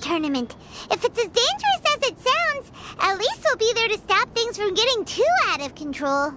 tournament. If it's as dangerous as it sounds, at least we'll be there to stop things from getting too out of control.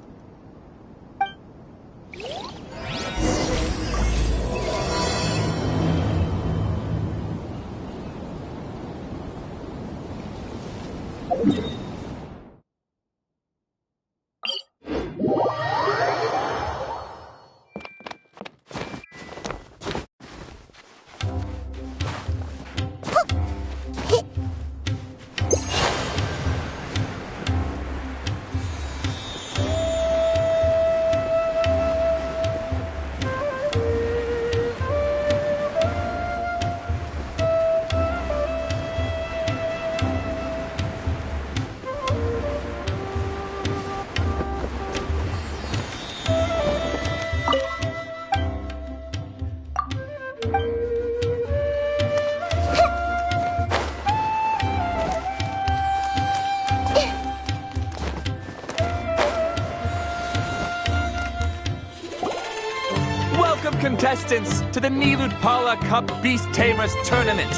Contestants to the Nilud-Pala Cup Beast Tamers Tournament.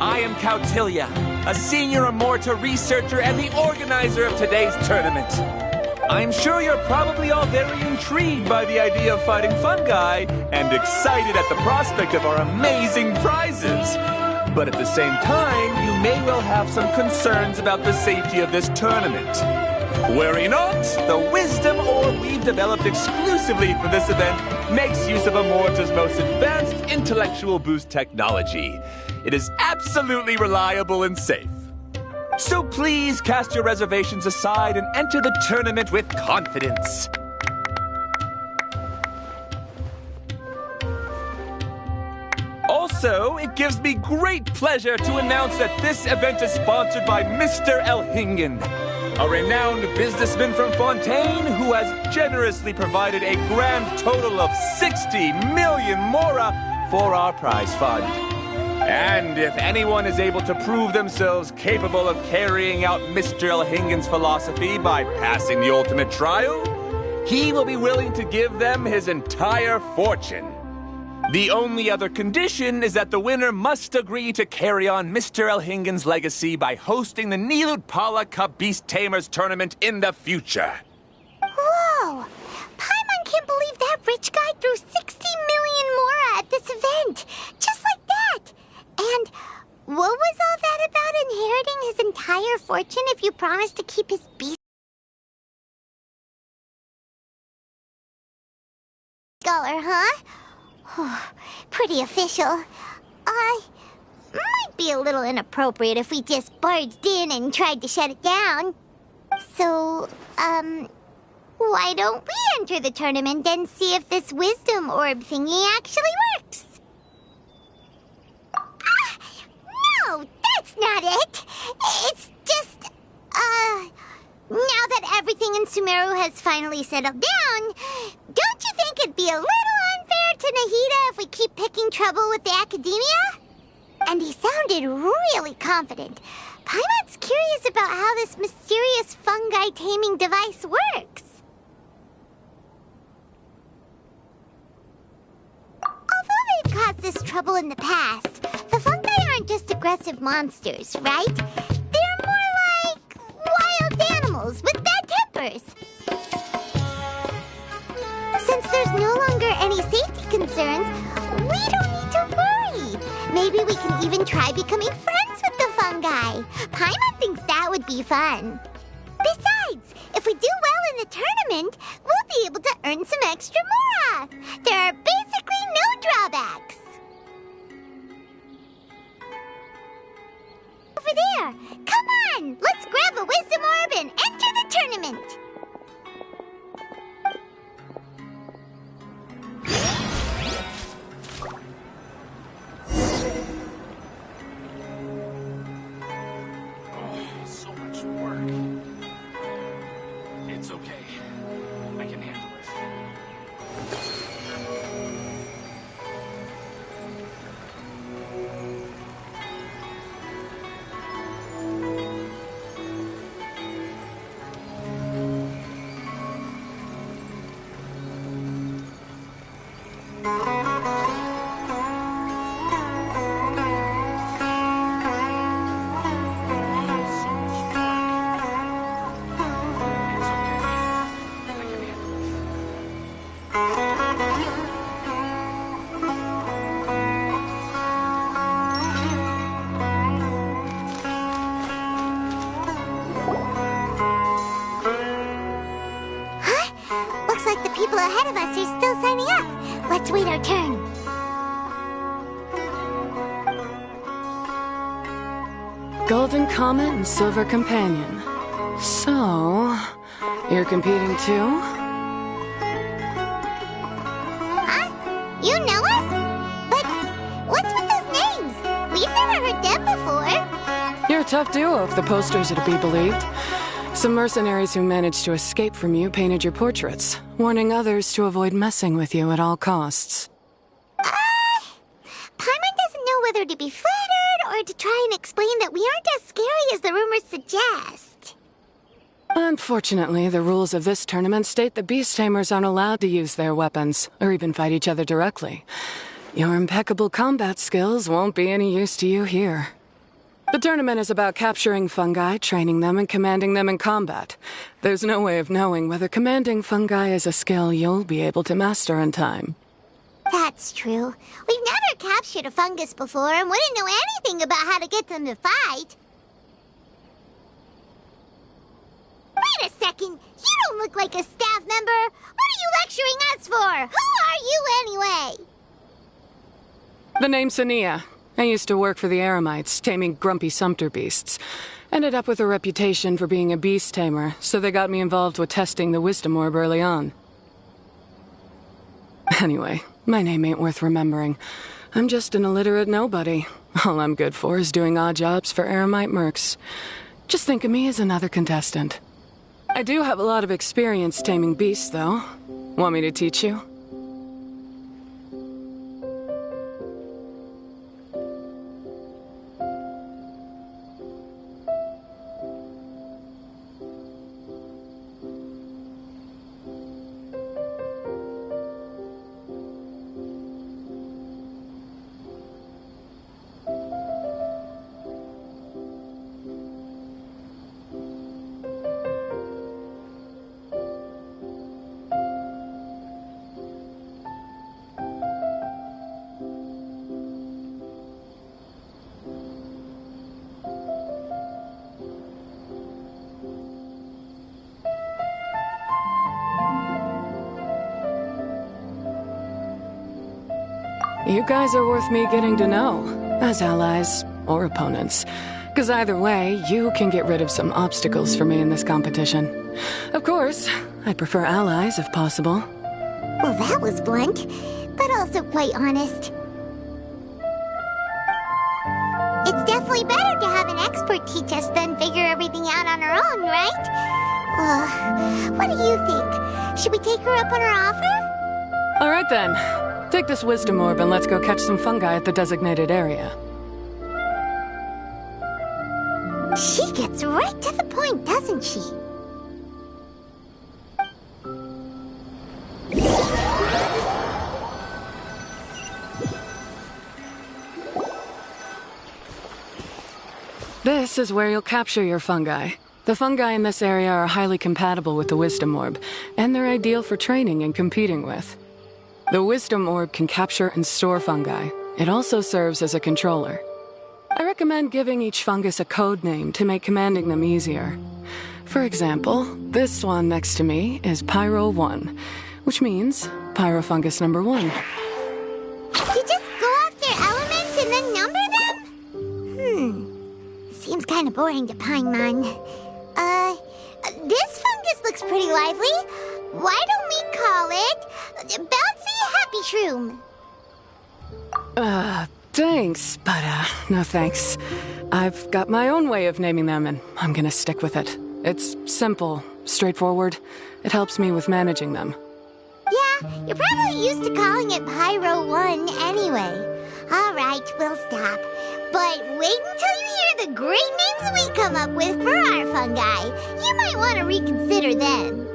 I am Kautilya, a senior Amorta researcher and the organizer of today's tournament. I'm sure you're probably all very intrigued by the idea of fighting fungi and excited at the prospect of our amazing prizes. But at the same time, you may well have some concerns about the safety of this tournament. Worry not, the wisdom orb we've developed exclusively for this event makes use of Amorta's most advanced intellectual boost technology. It is absolutely reliable and safe. So please cast your reservations aside and enter the tournament with confidence. Also, it gives me great pleasure to announce that this event is sponsored by Mr. Elhingen, a renowned businessman from Fontaine who has generously provided a grand total of 60 million mora for our prize fund. And if anyone is able to prove themselves capable of carrying out Mr. Elhingen's philosophy by passing the ultimate trial, he will be willing to give them his entire fortune. The only other condition is that the winner must agree to carry on Mr. Elhingen's legacy by hosting the Nilud-Pala Cup Beast Tamers Tournament in the future. Whoa! Paimon can't believe that rich guy threw 60 million mora at this event. Just like that. And what was all that about inheriting his entire fortune if you promised to keep his beast scholar, huh? Pretty official. Might be a little inappropriate if we just barged in and tried to shut it down. So, why don't we enter the tournament and see if this wisdom orb thingy actually works? No, that's not it. It's just, now that everything in Sumeru has finally settled down, don't you think it'd be a little unfair to Nahida if we keep picking trouble with the academia? And he sounded really confident. Paimon's curious about how this mysterious fungi taming device works. Although they've caused this trouble in the past, the fungi aren't just aggressive monsters, right? They're more like wild animals with bad tempers. Since there's no longer any safety concerns, we don't need to worry. Maybe we can even try becoming friends with the fungi. Paimon thinks that would be fun. Besides, if we do well in the tournament, we'll be able to earn some extra mora. There are basically no drawbacks. Over there. Come on, let's grab a wisdom orb and enter the tournament. people ahead of us are still signing up. Let's wait our turn. Golden Comet and Silver Companion. So, you're competing too? Huh? You know us? But what's with those names? We've never heard them before. You're a tough duo if the posters are to be believed. Some mercenaries who managed to escape from you painted your portraits, warning others to avoid messing with you at all costs. Paimon doesn't know whether to be flattered or to try and explain that we aren't as scary as the rumors suggest. Unfortunately, the rules of this tournament state that beast tamers aren't allowed to use their weapons, or even fight each other directly. Your impeccable combat skills won't be any use to you here. The tournament is about capturing fungi, training them, and commanding them in combat. There's no way of knowing whether commanding fungi is a skill you'll be able to master in time. That's true. We've never captured a fungus before and wouldn't know anything about how to get them to fight. Wait a second! You don't look like a staff member! What are you lecturing us for? Who are you anyway? The name's Sania. I used to work for the Eremites, taming grumpy sumpter beasts. Ended up with a reputation for being a beast tamer, so they got me involved with testing the wisdom orb early on. Anyway, my name ain't worth remembering. I'm just an illiterate nobody. All I'm good for is doing odd jobs for Eremite mercs. Just think of me as another contestant. I do have a lot of experience taming beasts, though. Want me to teach you? You guys are worth me getting to know, as allies or opponents. Because either way, you can get rid of some obstacles for me in this competition. Of course, I prefer allies if possible. Well, that was blunt, but also quite honest. It's definitely better to have an expert teach us than figure everything out on our own, right? What do you think? Should we take her up on her offer? All right then. Take this wisdom orb and let's go catch some fungi at the designated area. She gets right to the point, doesn't she? This is where you'll capture your fungi. The fungi in this area are highly compatible with the wisdom orb, and they're ideal for training and competing with. The wisdom orb can capture and store fungi. It also serves as a controller. I recommend giving each fungus a code name to make commanding them easier. For example, this one next to me is Pyro 1, which means Pyrofungus number 1. You just go off their elements and then number them? Seems kind of boring to Paimon. This fungus looks pretty lively. Why don't we call it Bouncy Happy Shroom? Thanks, but no thanks. I've got my own way of naming them, and I'm gonna stick with it. It's simple, straightforward. It helps me with managing them. Yeah, you're probably used to calling it Pyro 1 anyway. All right, we'll stop. But wait until you hear the great names we come up with for our fungi. You might want to reconsider then.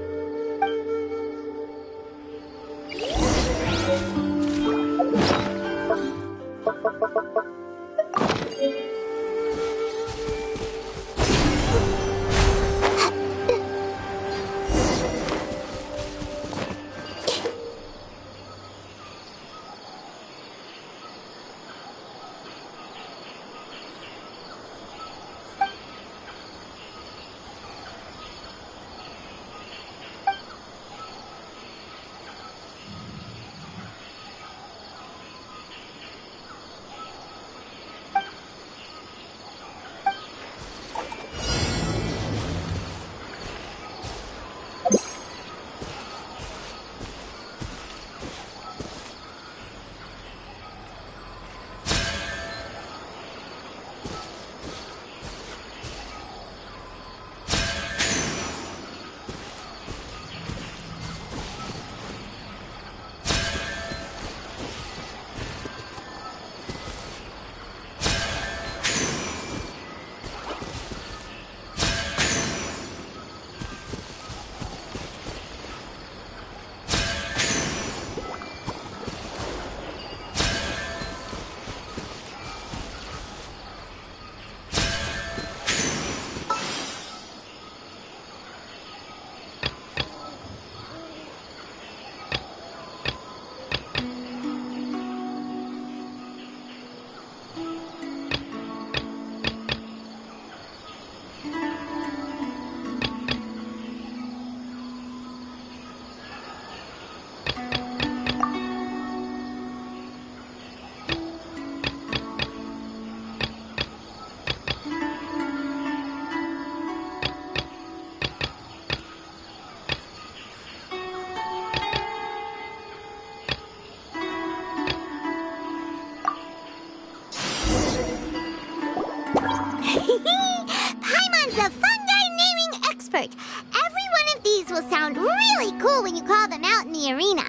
fungus will sound really cool when you call them out in the arena.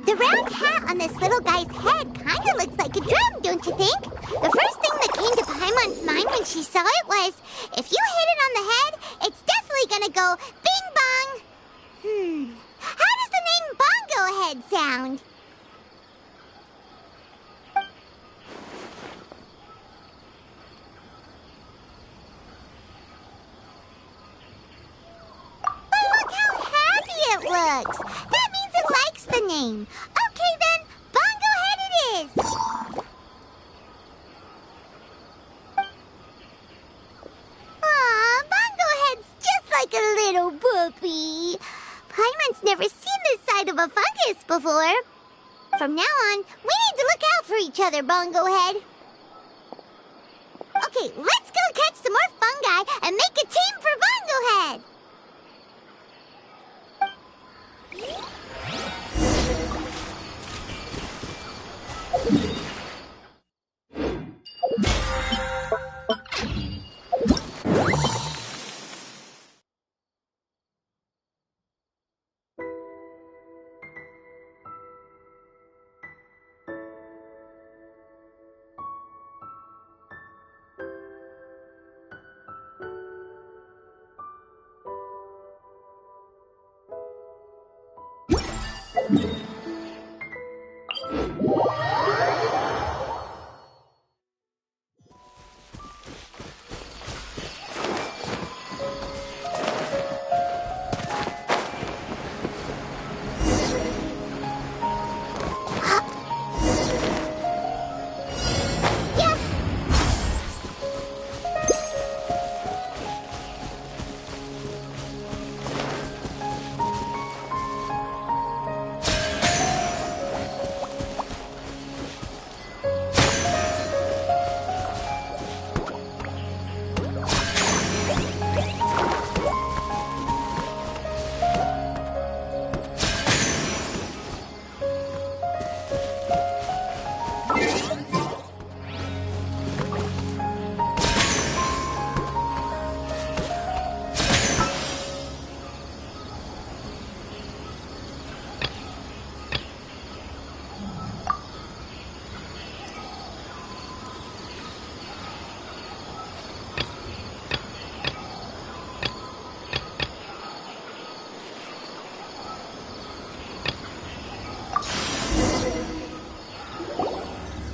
The round hat on this little guy's head kind of looks like a drum, don't you think? The first thing that came to Paimon's mind when she saw it was, if you hit it on the head, it's definitely gonna go bing bong. How does the name Bongo Head sound? But look how happy it looks. That means it likes the name. Okay then, Bongo Head it is. Aw, Bongo Head's just like a little puppy. Paimon's never seen this side of a fungus before. From now on, we need to look out for each other, Bongo Head. Okay, let's go catch some more fungi and make a team for Bongo Head.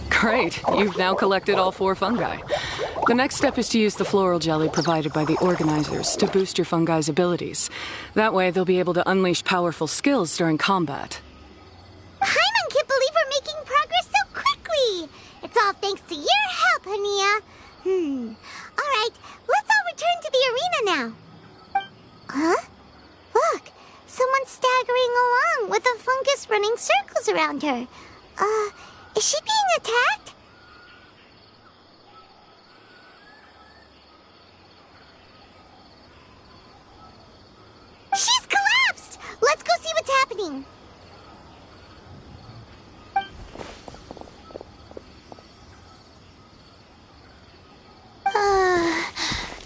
Great, you've now collected all 4 fungi. The next step is to use the floral jelly provided by the organizers to boost your fungi's abilities. That way, they'll be able to unleash powerful skills during combat. Paimon can't believe we're making progress so quickly. It's all thanks to your help, Hania. All right, let's all return to the arena now. Huh? Look, someone's staggering along with a fungus running circles around her. Is she being attacked? She's collapsed! Let's go see what's happening.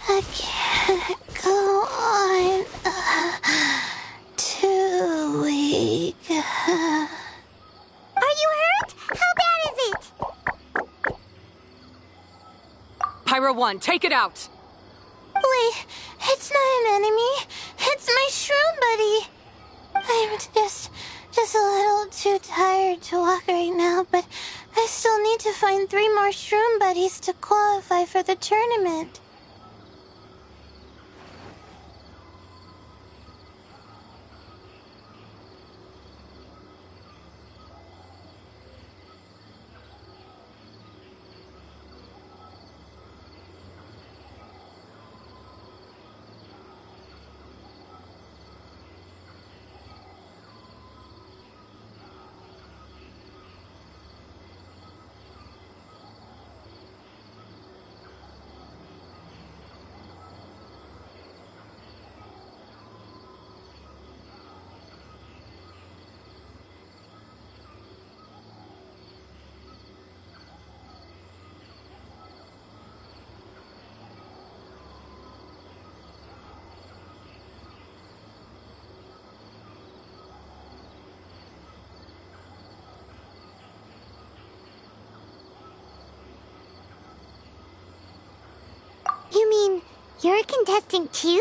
I can't go on. Too weak. Are you hurt? How bad is it? Pyro 1, take it out! Wait, it's not an enemy. It's my shroom buddy. I'm just a little too tired to walk right now, but I still need to find 3 more shroom buddies to qualify for the tournament. You're a contestant too?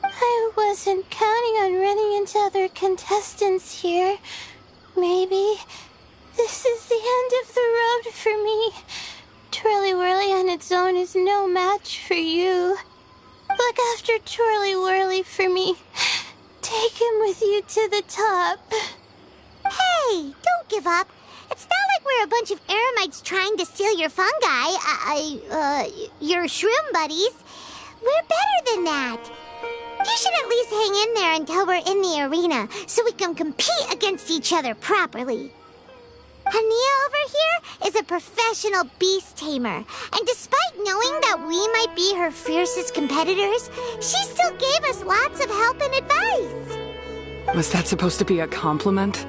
I wasn't counting on running into other contestants here. Maybe this is the end of the road for me. Twirly Whirly on its own is no match for you. Look after Twirly Whirly for me. Take him with you to the top. Hey, don't give up. It's not like we're a bunch of eremites trying to steal your fungi. Your shroom buddies. We're better than that. You should at least hang in there until we're in the arena, so we can compete against each other properly. Hania over here is a professional beast tamer, and despite knowing that we might be her fiercest competitors, she still gave us lots of help and advice. Was that supposed to be a compliment?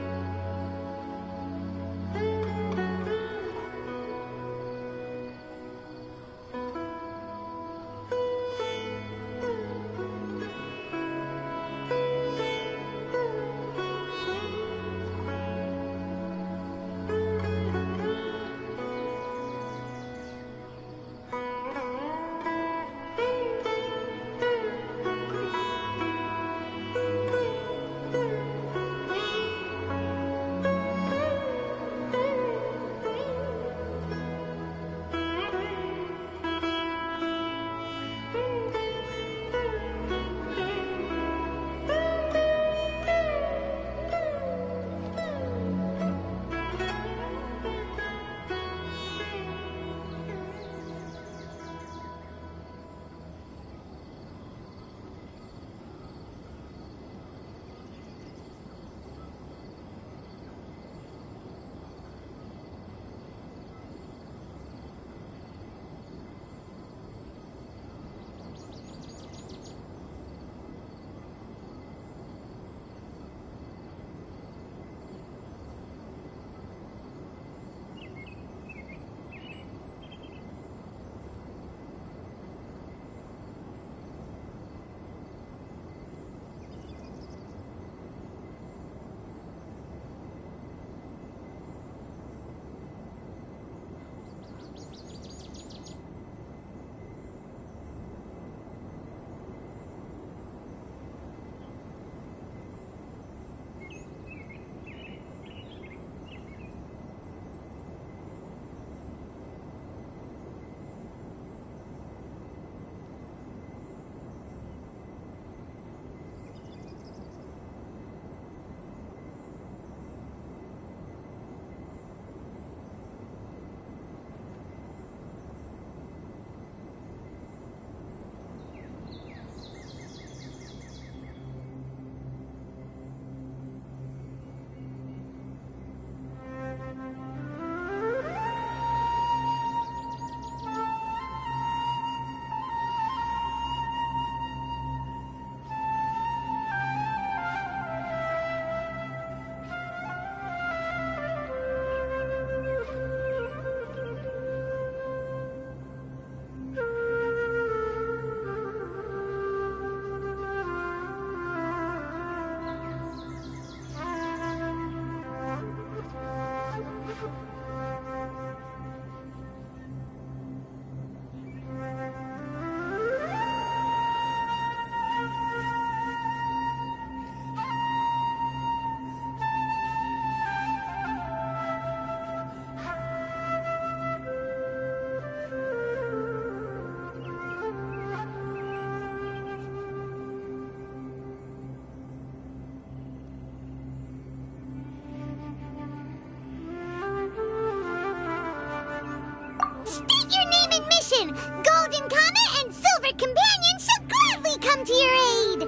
Golden Comet and Silver Companion shall gladly come to your aid!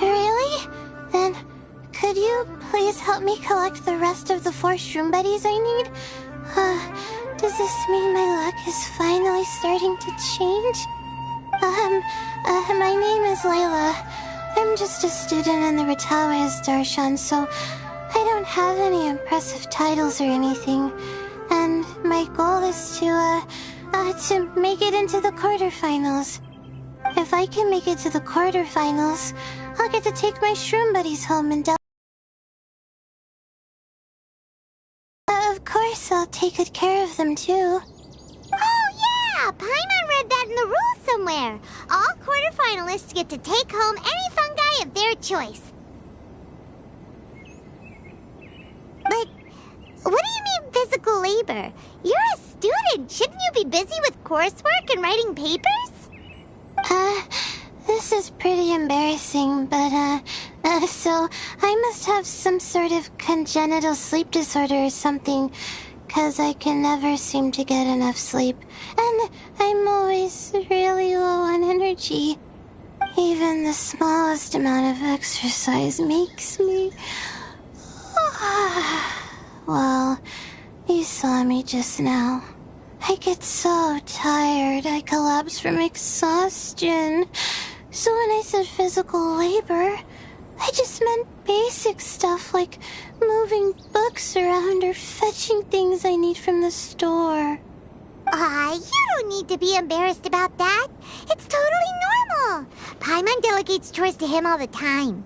Really? Then, could you please help me collect the rest of the 4 shroom buddies I need? Does this mean my luck is finally starting to change? My name is Layla. I'm just a student in the Ratawa's Darshan, so I don't have any impressive titles or anything. And my goal is to make it into the quarterfinals. If I can make it to the quarterfinals, I'll get to take my shroom buddies home and of course, I'll take good care of them too. Oh yeah! Paimon read that in the rules so somewhere. All quarterfinalists get to take home any fungi of their choice. But what do you mean physical labor? You're a student. Shouldn't you be busy with coursework and writing papers? This is pretty embarrassing, but, so I must have some sort of congenital sleep disorder or something, 'cause I can never seem to get enough sleep, and I'm always really low on energy. Even the smallest amount of exercise makes me... Well, you saw me just now. I get so tired, I collapse from exhaustion. So when I said physical labor, I just meant basic stuff like moving books around or fetching things I need from the store. You don't need to be embarrassed about that. It's totally normal. Paimon delegates chores to him all the time.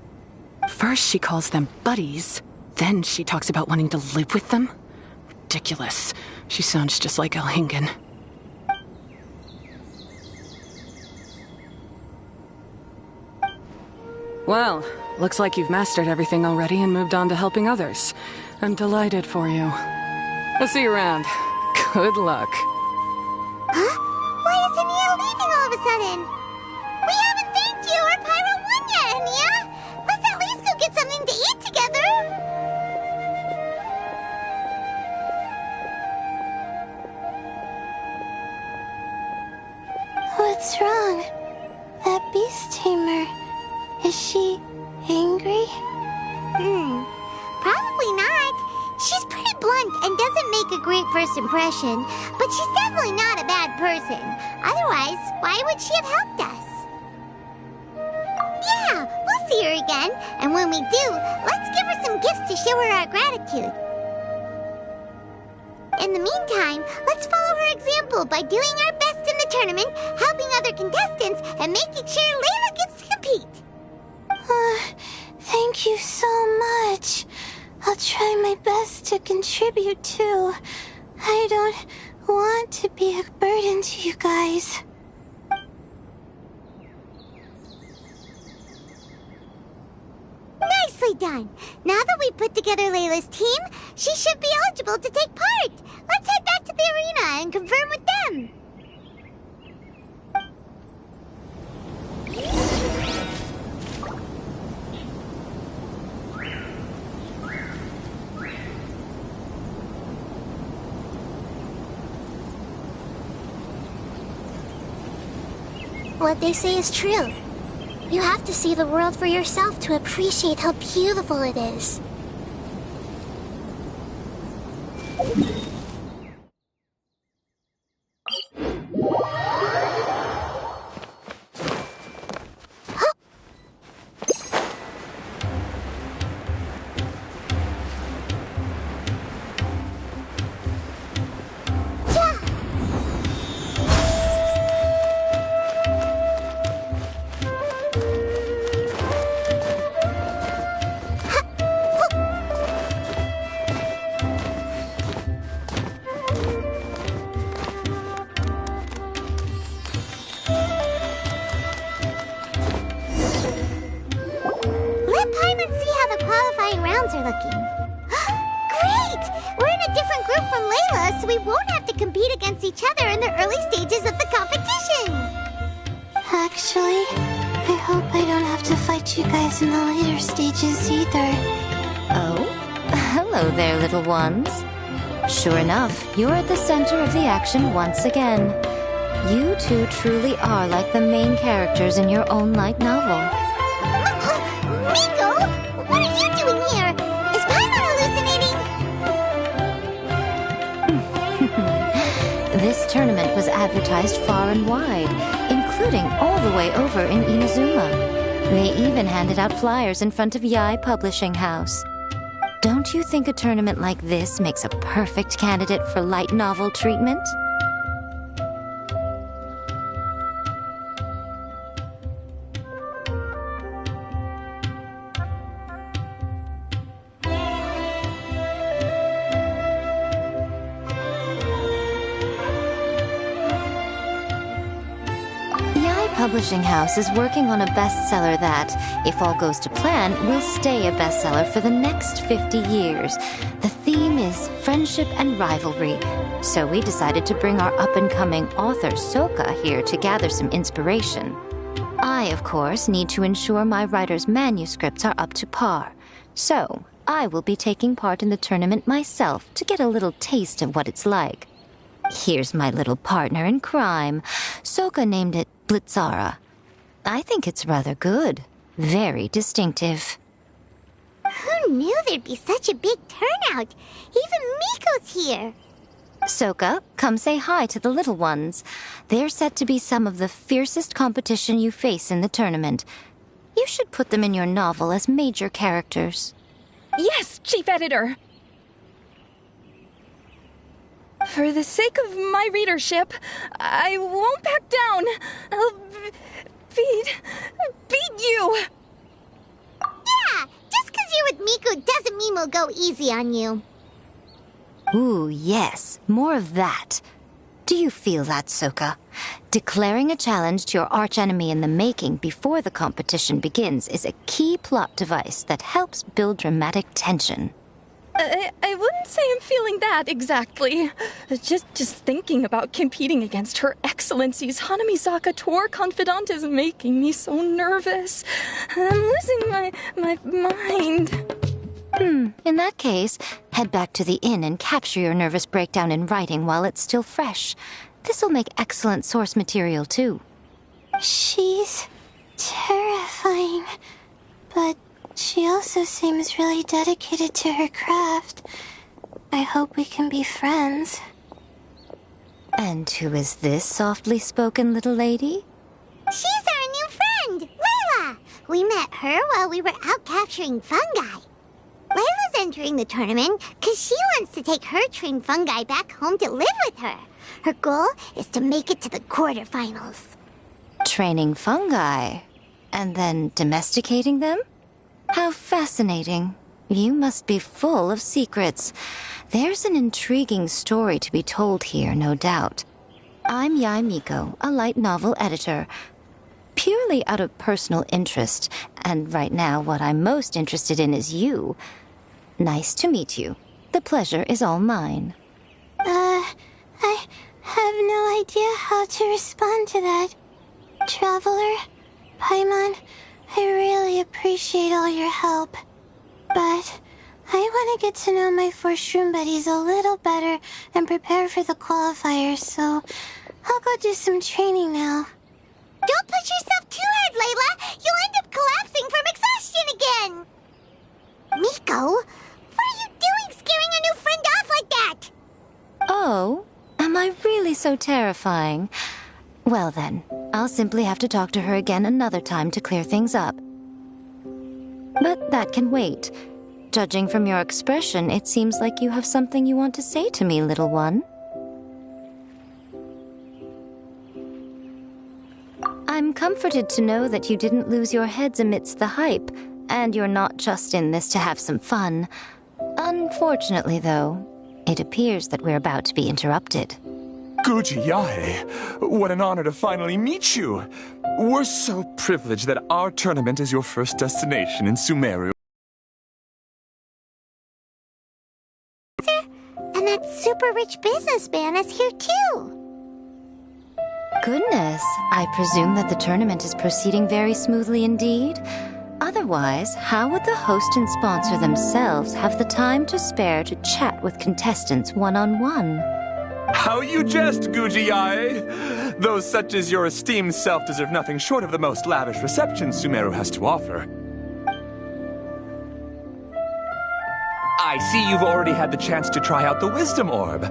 First she calls them buddies, then she talks about wanting to live with them. Ridiculous. She sounds just like Elhingen. Well, looks like you've mastered everything already and moved on to helping others. I'm delighted for you. I'll see you around. Good luck. Huh? Why is Enya leaving all of a sudden? We haven't thanked you or Pyro won yet, Enya! Let's at least go get something to eat together! What's wrong? That beast tamer, is she angry? Probably not. She's pretty blunt and doesn't make a great first impression, but she's definitely not a bad person. Otherwise, why would she have helped us? Yeah, we'll see her again, and when we do, let's give her some gifts to show her our gratitude. In the meantime, let's follow her example by doing our best in the tournament, helping other contestants, and making sure Layla gets to compete. Thank you so much. I'll try my best to contribute too. I don't want to be a burden to you guys. Nicely done. Now that we've put together Layla's team, she should be eligible to take part. Let's head back to the arena and confirm with them. What they say is true. You have to see the world for yourself to appreciate how beautiful it is. Are looking. Great! We're in a different group from Layla, so we won't have to compete against each other in the early stages of the competition. Actually, I hope I don't have to fight you guys in the later stages either. Oh? Hello there, little ones. Sure enough, you're at the center of the action once again. You two truly are like the main characters in your own light novel. Miko! What are you doing here? Is Paimon hallucinating? This tournament was advertised far and wide, including all the way over in Inazuma. They even handed out flyers in front of Yae Publishing House. Don't you think a tournament like this makes a perfect candidate for light novel treatment? Publishing House is working on a bestseller that, if all goes to plan, will stay a bestseller for the next 50 years. The theme is friendship and rivalry, so we decided to bring our up-and-coming author Soka here to gather some inspiration. I, of course, need to ensure my writer's manuscripts are up to par, so I will be taking part in the tournament myself to get a little taste of what it's like. Here's my little partner in crime. Soka named it Blitzara. I think it's rather good. Very distinctive. Who knew there'd be such a big turnout? Even Miko's here. Soka, come say hi to the little ones. They're set to be some of the fiercest competition you face in the tournament. You should put them in your novel as major characters. Yes, Chief Editor! For the sake of my readership, I won't back down. I'll beat you! Yeah, just 'cause you're with Miko doesn't mean we'll go easy on you. Ooh, yes, more of that. Do you feel that, Soka? Declaring a challenge to your archenemy in the making before the competition begins is a key plot device that helps build dramatic tension. I wouldn't say I'm feeling that exactly. Just thinking about competing against Her Excellency's Hanamizaka tour confidant is making me so nervous. I'm losing my mind. In that case, head back to the inn and capture your nervous breakdown in writing while it's still fresh. This'll make excellent source material, too. She's terrifying, but she also seems really dedicated to her craft. I hope we can be friends. And who is this softly spoken little lady? She's our new friend, Layla. We met her while we were out capturing fungi. Layla's entering the tournament because she wants to take her trained fungi back home to live with her. Her goal is to make it to the quarterfinals. Training fungi? And then domesticating them? How fascinating. You must be full of secrets. There's an intriguing story to be told here, no doubt. I'm Yae Miko, a light novel editor. Purely out of personal interest, and right now what I'm most interested in is you. Nice to meet you. The pleasure is all mine. I have no idea how to respond to that. Traveler, Paimon, I really appreciate all your help. But I want to get to know my 4 shroom buddies a little better and prepare for the qualifiers, so I'll go do some training now. Don't push yourself too hard, Layla. You'll end up collapsing from exhaustion again. Miko, what are you doing scaring a new friend off like that? Oh, am I really so terrifying? Well then, I'll simply have to talk to her again another time to clear things up. But that can wait. Judging from your expression, it seems like you have something you want to say to me, little one. I'm comforted to know that you didn't lose your heads amidst the hype, and you're not just in this to have some fun. Unfortunately, though, it appears that we're about to be interrupted. Guji Yae, what an honor to finally meet you. We're so privileged that our tournament is your first destination in Sumeru. And that super rich businessman is here too. Goodness, I presume that the tournament is proceeding very smoothly indeed. Otherwise, how would the host and sponsor themselves have the time to spare to chat with contestants one-on-one? How you jest, Guji Yae! Those such as your esteemed self deserve nothing short of the most lavish reception Sumeru has to offer. I see you've already had the chance to try out the Wisdom Orb.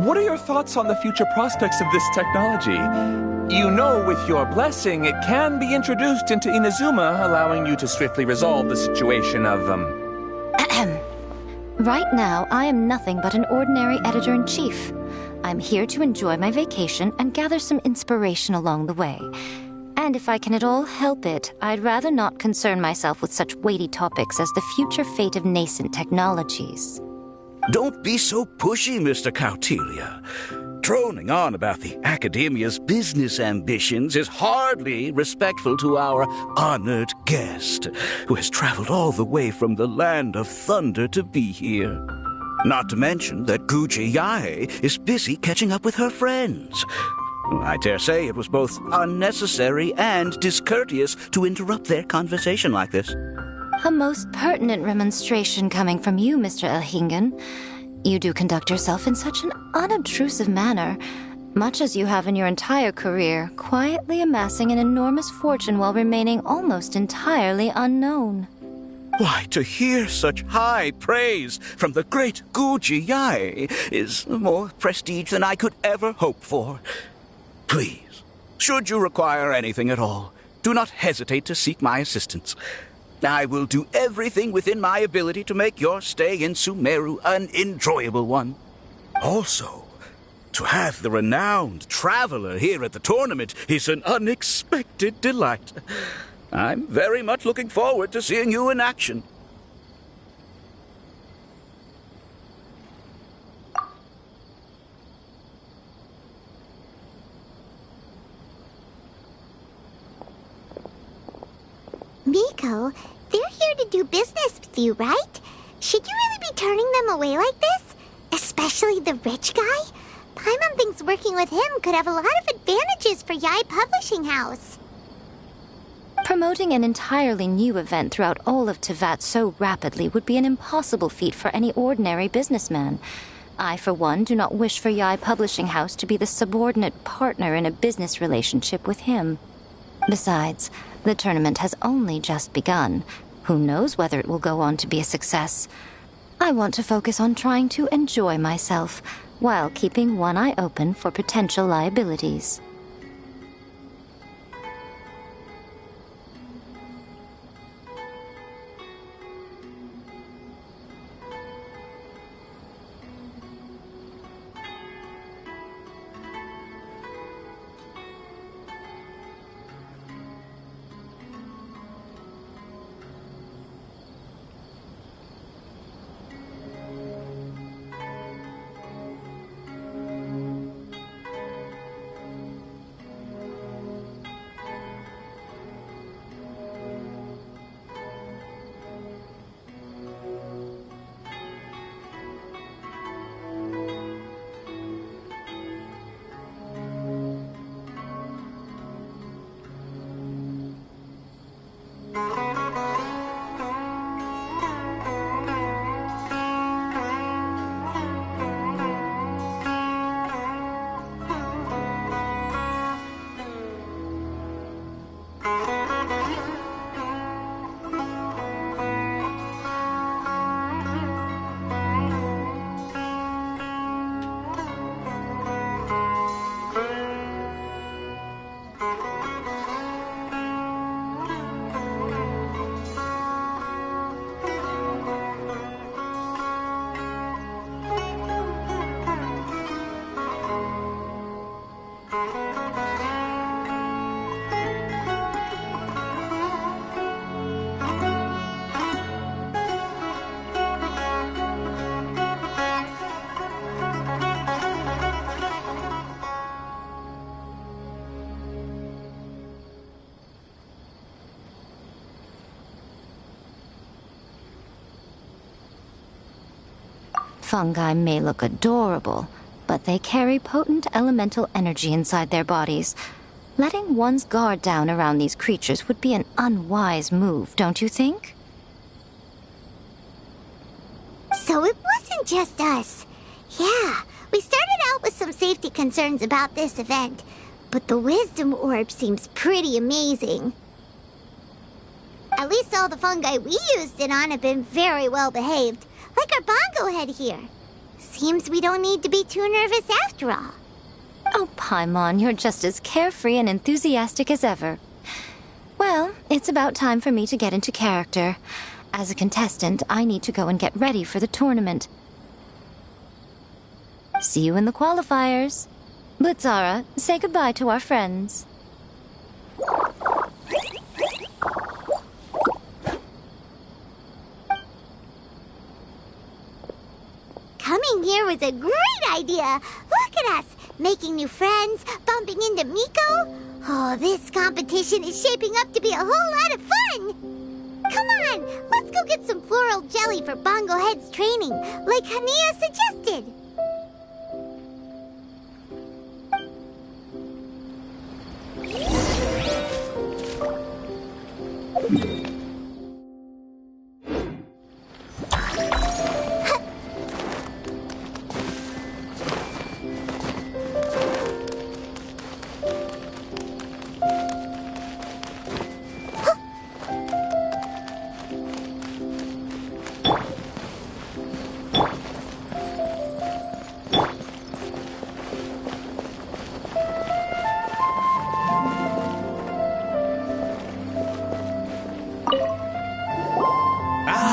What are your thoughts on the future prospects of this technology? You know, with your blessing, it can be introduced into Inazuma, allowing you to swiftly resolve the situation of, Right now, I am nothing but an ordinary editor-in-chief. I'm here to enjoy my vacation and gather some inspiration along the way. And if I can at all help it, I'd rather not concern myself with such weighty topics as the future fate of nascent technologies. Don't be so pushy, Mr. Kautelia. Droning on about the Academia's business ambitions is hardly respectful to our honored guest, who has traveled all the way from the land of thunder to be here. Not to mention that Guji Yae is busy catching up with her friends. I dare say it was both unnecessary and discourteous to interrupt their conversation like this. A most pertinent remonstration coming from you, Mr. Elhingen. You do conduct yourself in such an unobtrusive manner, much as you have in your entire career, quietly amassing an enormous fortune while remaining almost entirely unknown. Why, to hear such high praise from the great Guji Yae is more prestige than I could ever hope for. Please, should you require anything at all, do not hesitate to seek my assistance. I will do everything within my ability to make your stay in Sumeru an enjoyable one. Also, to have the renowned traveler here at the tournament is an unexpected delight. I'm very much looking forward to seeing you in action. Miko, they're here to do business with you, right? Should you really be turning them away like this? Especially the rich guy? Paimon thinks working with him could have a lot of advantages for Yae Publishing House. Promoting an entirely new event throughout all of Teyvat so rapidly would be an impossible feat for any ordinary businessman. I, for one, do not wish for Yae Publishing House to be the subordinate partner in a business relationship with him. Besides, the tournament has only just begun. Who knows whether it will go on to be a success? I want to focus on trying to enjoy myself, while keeping one eye open for potential liabilities. Fungi may look adorable, but they carry potent elemental energy inside their bodies. Letting one's guard down around these creatures would be an unwise move, don't you think? So it wasn't just us. Yeah, we started out with some safety concerns about this event, but the Wisdom Orb seems pretty amazing. At least all the fungi we used it on have been very well behaved, like our bongo head here. Seems we don't need to be too nervous after all. Oh, Paimon, you're just as carefree and enthusiastic as ever. Well, it's about time for me to get into character. As a contestant, I need to go and get ready for the tournament. See you in the qualifiers. Blitzara, say goodbye to our friends. Coming here was a great idea. Look at us, making new friends, bumping into Miko. Oh, this competition is shaping up to be a whole lot of fun! Come on, let's go get some floral jelly for Bongo Head's training, like Hania suggested.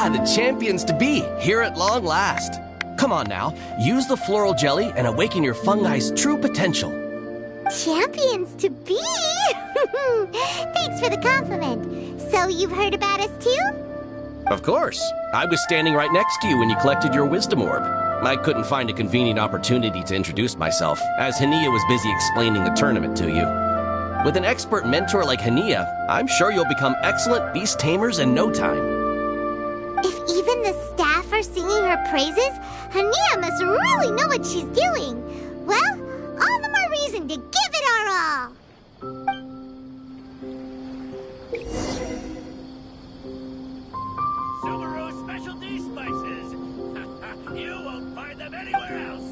The champions to be, here at long last. Come on now, use the floral jelly and awaken your fungi's true potential. Champions to be? Thanks for the compliment. So you've heard about us too? Of course. I was standing right next to you when you collected your wisdom orb. I couldn't find a convenient opportunity to introduce myself, as Hania was busy explaining the tournament to you. With an expert mentor like Hania, I'm sure you'll become excellent beast tamers in no time. If even the staff are singing her praises, Hania must really know what she's doing. Well, all the more reason to give it our all. Subaru specialty spices. You won't find them anywhere else.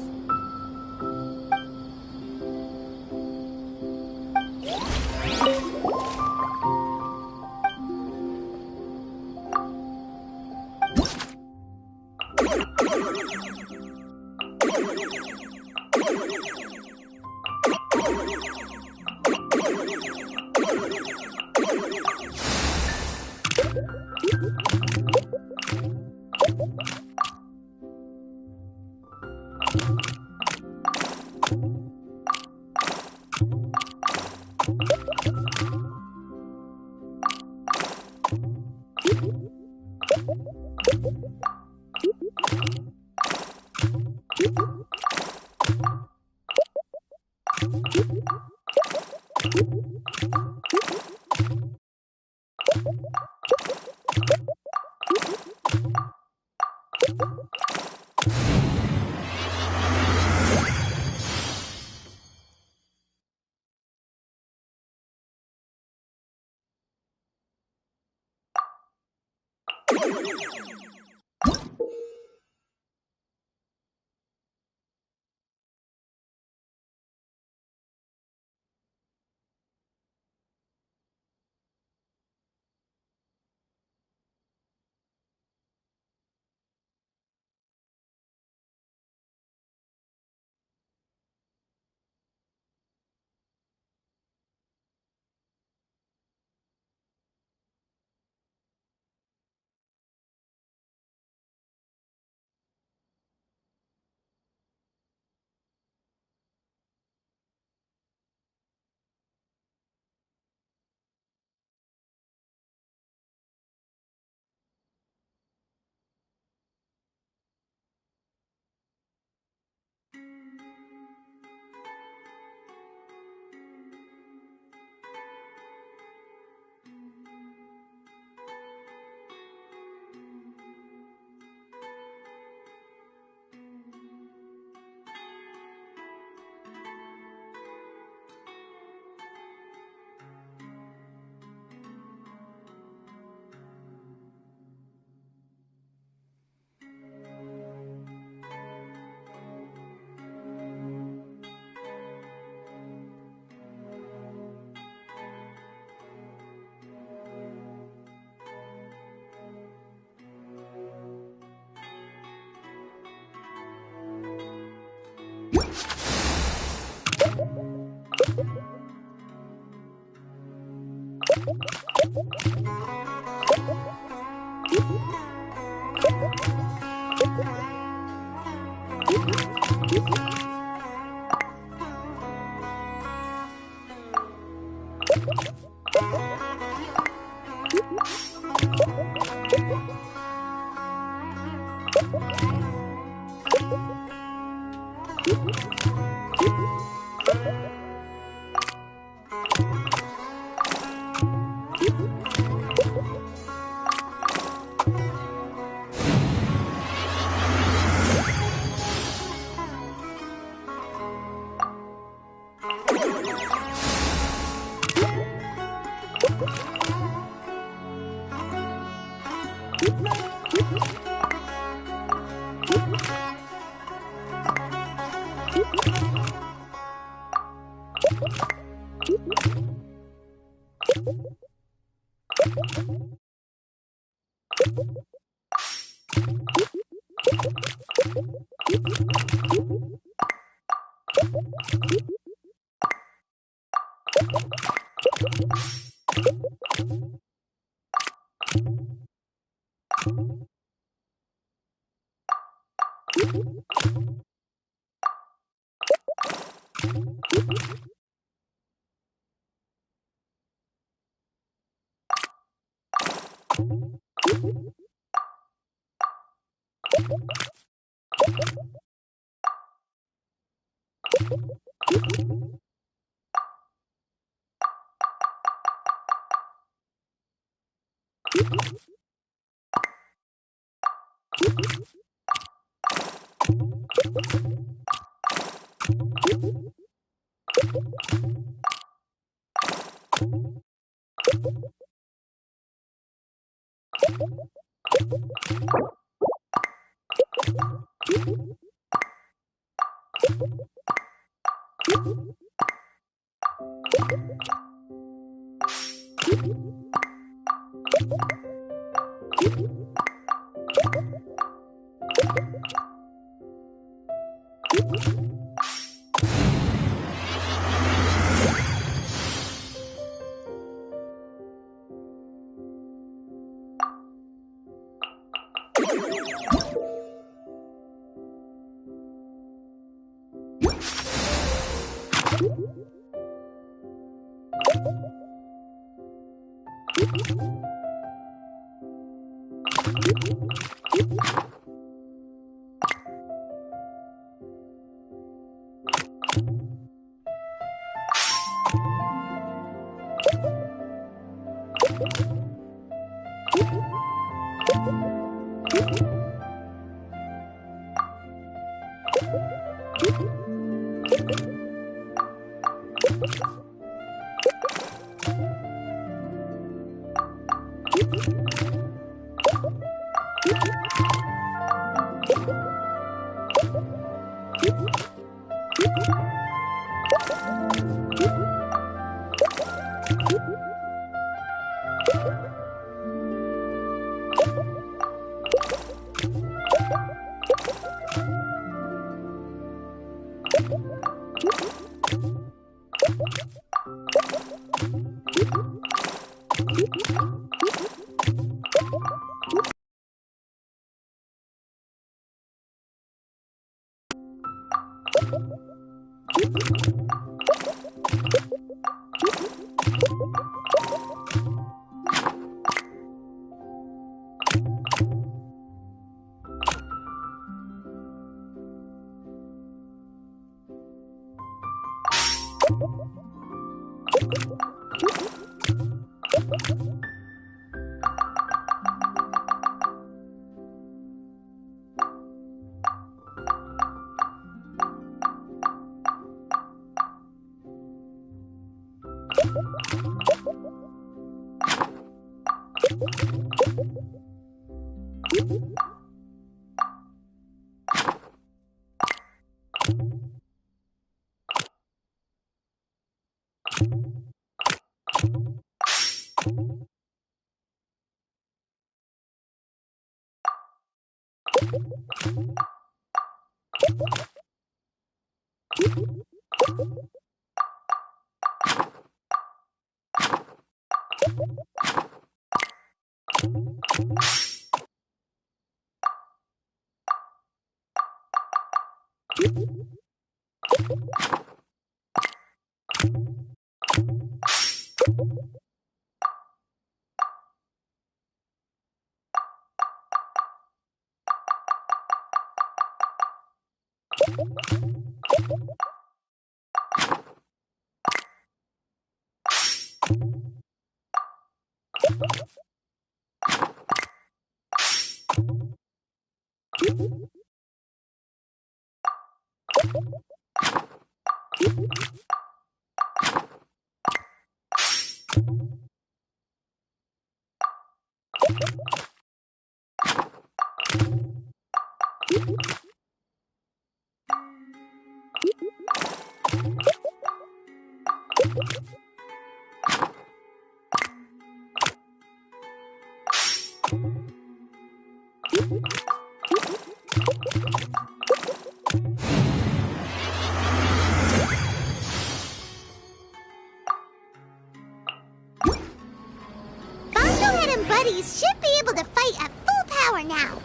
Bongohead and Buddies should be able to fight at full power now.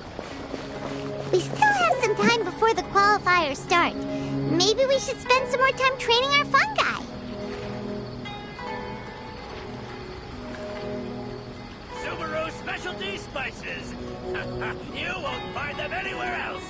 We still have some time before the qualifiers start. Maybe we should spend some more time training our fungi. Subaru specialty spices. You won't find them anywhere else.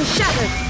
Been shattered.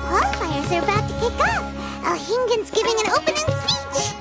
qualifiers are about to kick off. Alhingan's giving an opening speech.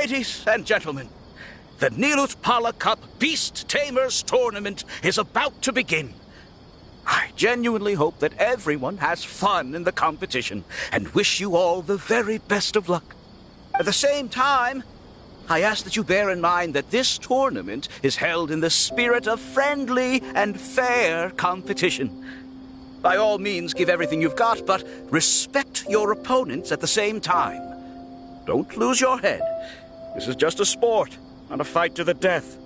Ladies and gentlemen, the Nilut Pala Cup Beast Tamers Tournament is about to begin. I genuinely hope that everyone has fun in the competition and wish you all the very best of luck. At the same time, I ask that you bear in mind that this tournament is held in the spirit of friendly and fair competition. By all means, give everything you've got, but respect your opponents at the same time. Don't lose your head. This is just a sport, not a fight to the death.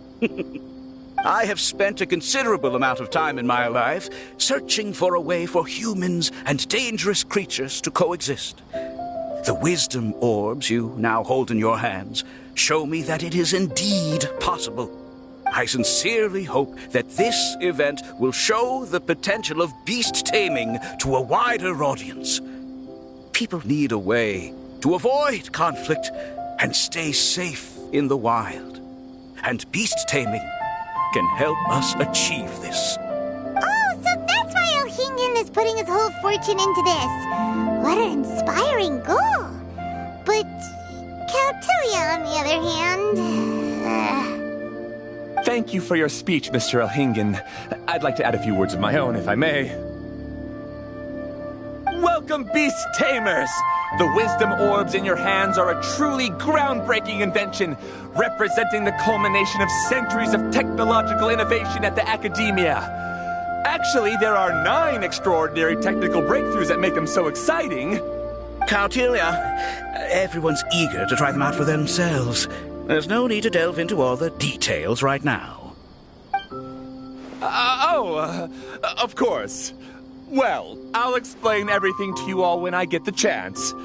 I have spent a considerable amount of time in my life searching for a way for humans and dangerous creatures to coexist. The wisdom orbs you now hold in your hands show me that it is indeed possible. I sincerely hope that this event will show the potential of beast taming to a wider audience. People need a way to avoid conflict and stay safe in the wild. And beast taming can help us achieve this. Oh, so that's why Elhingen is putting his whole fortune into this. What an inspiring goal. But Caltilia, on the other hand... Thank you for your speech, Mr. Elhingen. I'd like to add a few words of my own, if I may. Welcome, Beast Tamers! The wisdom orbs in your hands are a truly groundbreaking invention, representing the culmination of centuries of technological innovation at the Academia. Actually, there are 9 extraordinary technical breakthroughs that make them so exciting. Caltilia, everyone's eager to try them out for themselves. There's no need to delve into all the details right now. Of course. Well, I'll explain everything to you all when I get the chance.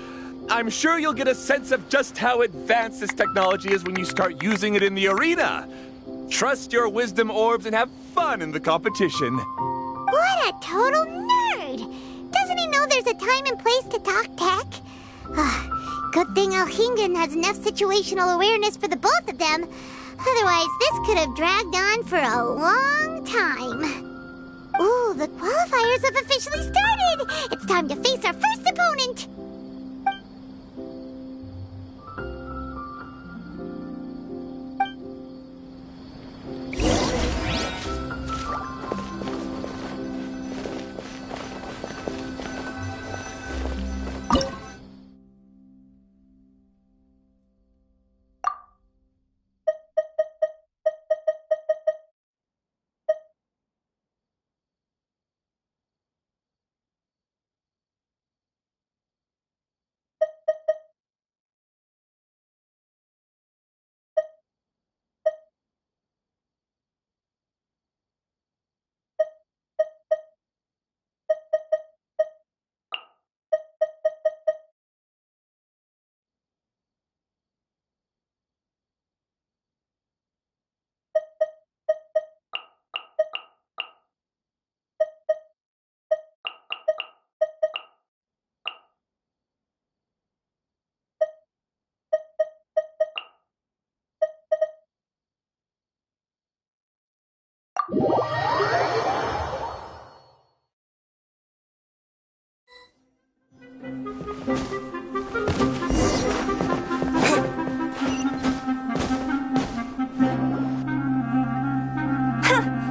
I'm sure you'll get a sense of just how advanced this technology is when you start using it in the arena. Trust your wisdom orbs and have fun in the competition. What a total nerd! Doesn't he know there's a time and place to talk tech? Good thing Elhingen has enough situational awareness for the both of them. Otherwise, this could have dragged on for a long time. Ooh, the qualifiers have officially started! It's time to face our first opponent!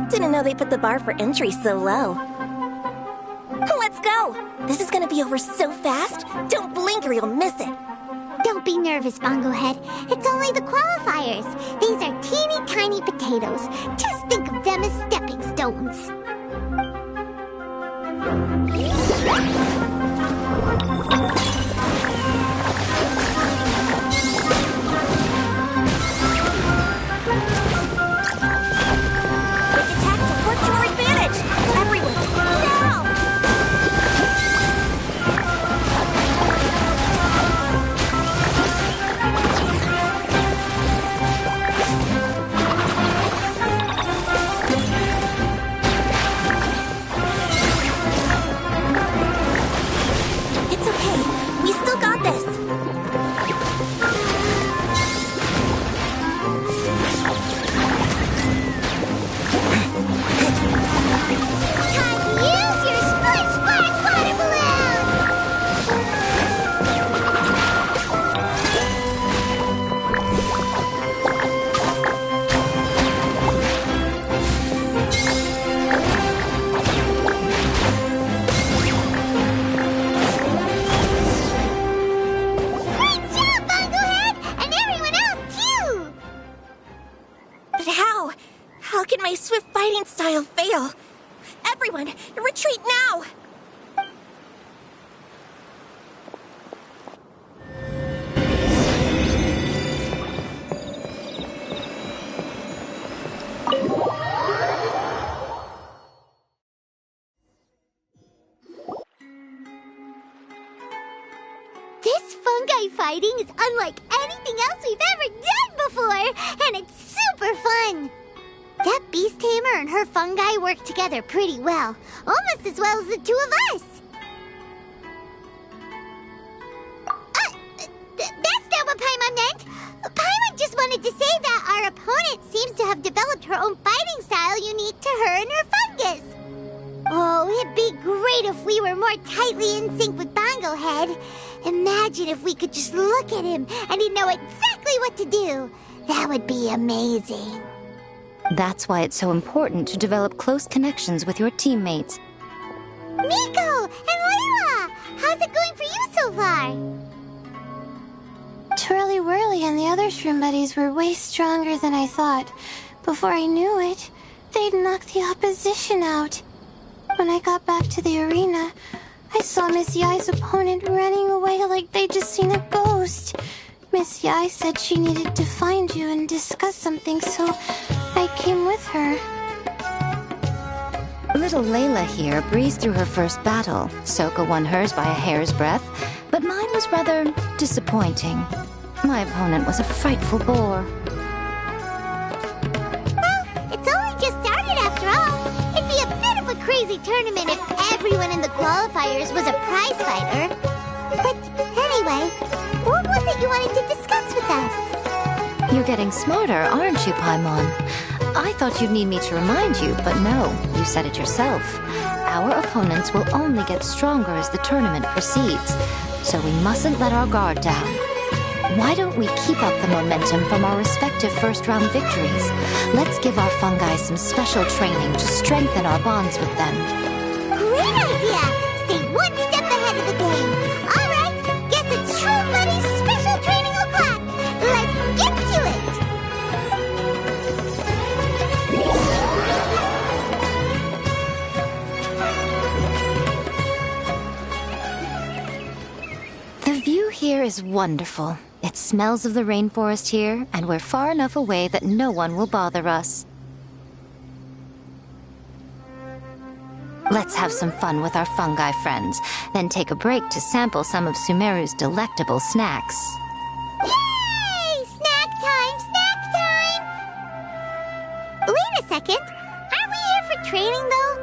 Didn't know they put the bar for entry so low. Let's go! This is gonna be over so fast, don't blink or you'll miss it. Don't be nervous, Bongo Head. It's only the qualifiers. These are teeny tiny potatoes. Just think of them as stepping stones. How can my swift fighting style fail? Everyone, retreat now! This fungi fighting is unlike anything else we've ever done before, and it's super fun. That beast tamer and her fungi work together pretty well, almost as well as the two of us. That's not what Paimon meant. Paimon just wanted to say that our opponent seems to have developed her own fighting style unique to her and her fungus. Oh, it'd be great if we were more tightly in sync with Bongo Head. Imagine if we could just look at him and he'd know exactly what to do. That would be amazing. That's why it's so important to develop close connections with your teammates. Miko and Layla! How's it going for you so far? Twirly Whirly and the other shroom buddies were way stronger than I thought. Before I knew it, they'd knocked the opposition out. When I got back to the arena, I saw Miss Yai's opponent running away like they'd just seen a ghost. Miss Yai said she needed to find you and discuss something, so I came with her. Little Layla here breezed through her first battle. Soka won hers by a hair's breadth, but mine was rather disappointing. My opponent was a frightful bore. Well, it's only just started after all. It'd be a bit of a crazy tournament if everyone in the qualifiers was a prize fighter. But anyway, what was it you wanted to discuss with us? You're getting smarter, aren't you, Paimon? I thought you'd need me to remind you, but no, you said it yourself. Our opponents will only get stronger as the tournament proceeds, so we mustn't let our guard down. Why don't we keep up the momentum from our respective first-round victories? Let's give our fungi some special training to strengthen our bonds with them. Great idea! Stay one step ahead of the game. All right, guess it's Shroom Buddy's special training o'clock. Let's get to it! The view here is wonderful. It smells of the rainforest here, and we're far enough away that no one will bother us. Let's have some fun with our fungi friends, then take a break to sample some of Sumeru's delectable snacks. Yay! Snack time! Snack time! Wait a second. Aren't we here for training, though?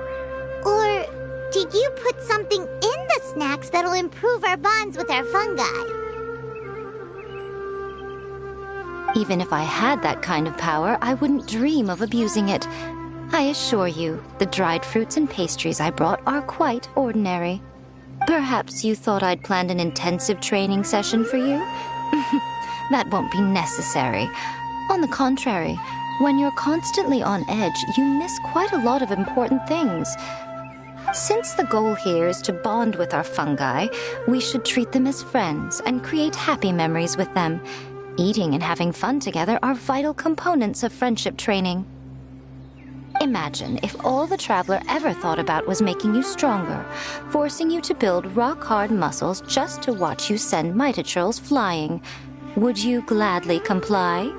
Or did you put something in the snacks that'll improve our bonds with our fungi? Even if I had that kind of power, I wouldn't dream of abusing it. I assure you, the dried fruits and pastries I brought are quite ordinary. Perhaps you thought I'd planned an intensive training session for you? That won't be necessary. On the contrary, when you're constantly on edge, you miss quite a lot of important things. Since the goal here is to bond with our fungi, we should treat them as friends and create happy memories with them. Eating and having fun together are vital components of friendship training. Imagine if all the Traveler ever thought about was making you stronger, forcing you to build rock-hard muscles just to watch you send Mitatrolls flying. Would you gladly comply?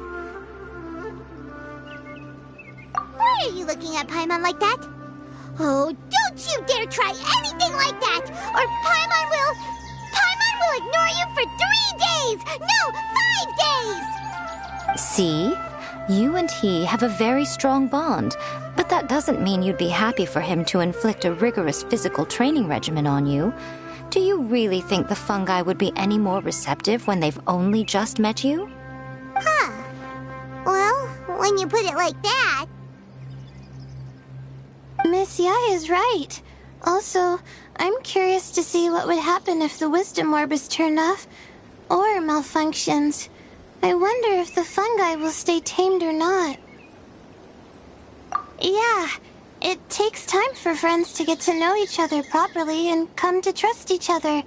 Why are you looking at Paimon like that? Oh, don't you dare try anything like that, or Paimon will ignore you for 3 days! No, 5 days! See? You and he have a very strong bond, but that doesn't mean you'd be happy for him to inflict a rigorous physical training regimen on you. Do you really think the fungi would be any more receptive when they've only just met you? Huh. Well, when you put it like that... Miss Yai is right. Also, I'm curious to see what would happen if the Wisdom Orb is turned off or malfunctions. I wonder if the fungi will stay tamed or not. Yeah, it takes time for friends to get to know each other properly and come to trust each other.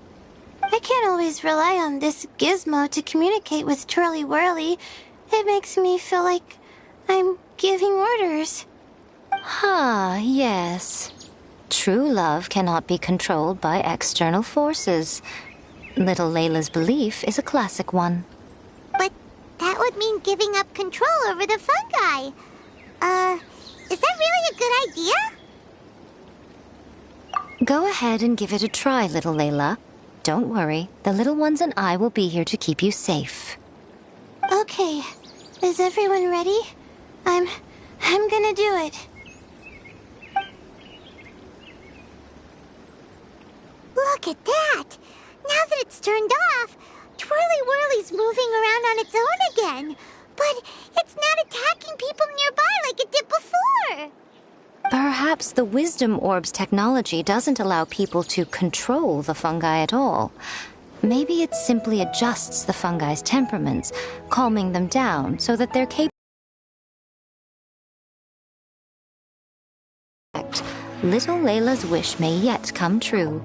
I can't always rely on this gizmo to communicate with Twirly Whirly. It makes me feel like I'm giving orders. Ah, yes. True love cannot be controlled by external forces. Little Layla's belief is a classic one. But that would mean giving up control over the fungi. Is that really a good idea? Go ahead and give it a try, little Layla. Don't worry, the little ones and I will be here to keep you safe. Okay, is everyone ready? I'm gonna do it. Look at that! Now that it's turned off, Twirly Whirly's moving around on its own again. But it's not attacking people nearby like it did before. Perhaps the Wisdom Orb's technology doesn't allow people to control the fungi at all. Maybe it simply adjusts the fungi's temperaments, calming them down so that they're capable. Little Layla's wish may yet come true.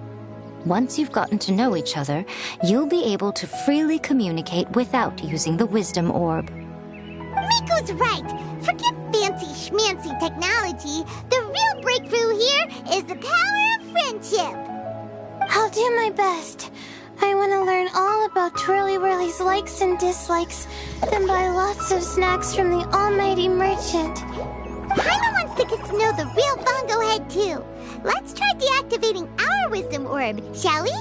Once you've gotten to know each other, you'll be able to freely communicate without using the Wisdom Orb. Miko's right. Forget fancy schmancy technology. The real breakthrough here is the power of friendship. I'll do my best. I want to learn all about Twirly Whirly's likes and dislikes, then buy lots of snacks from the almighty merchant. Paimon wants to get to know the real Bongo Head too. Let's try deactivating our Wisdom Orb, shall we?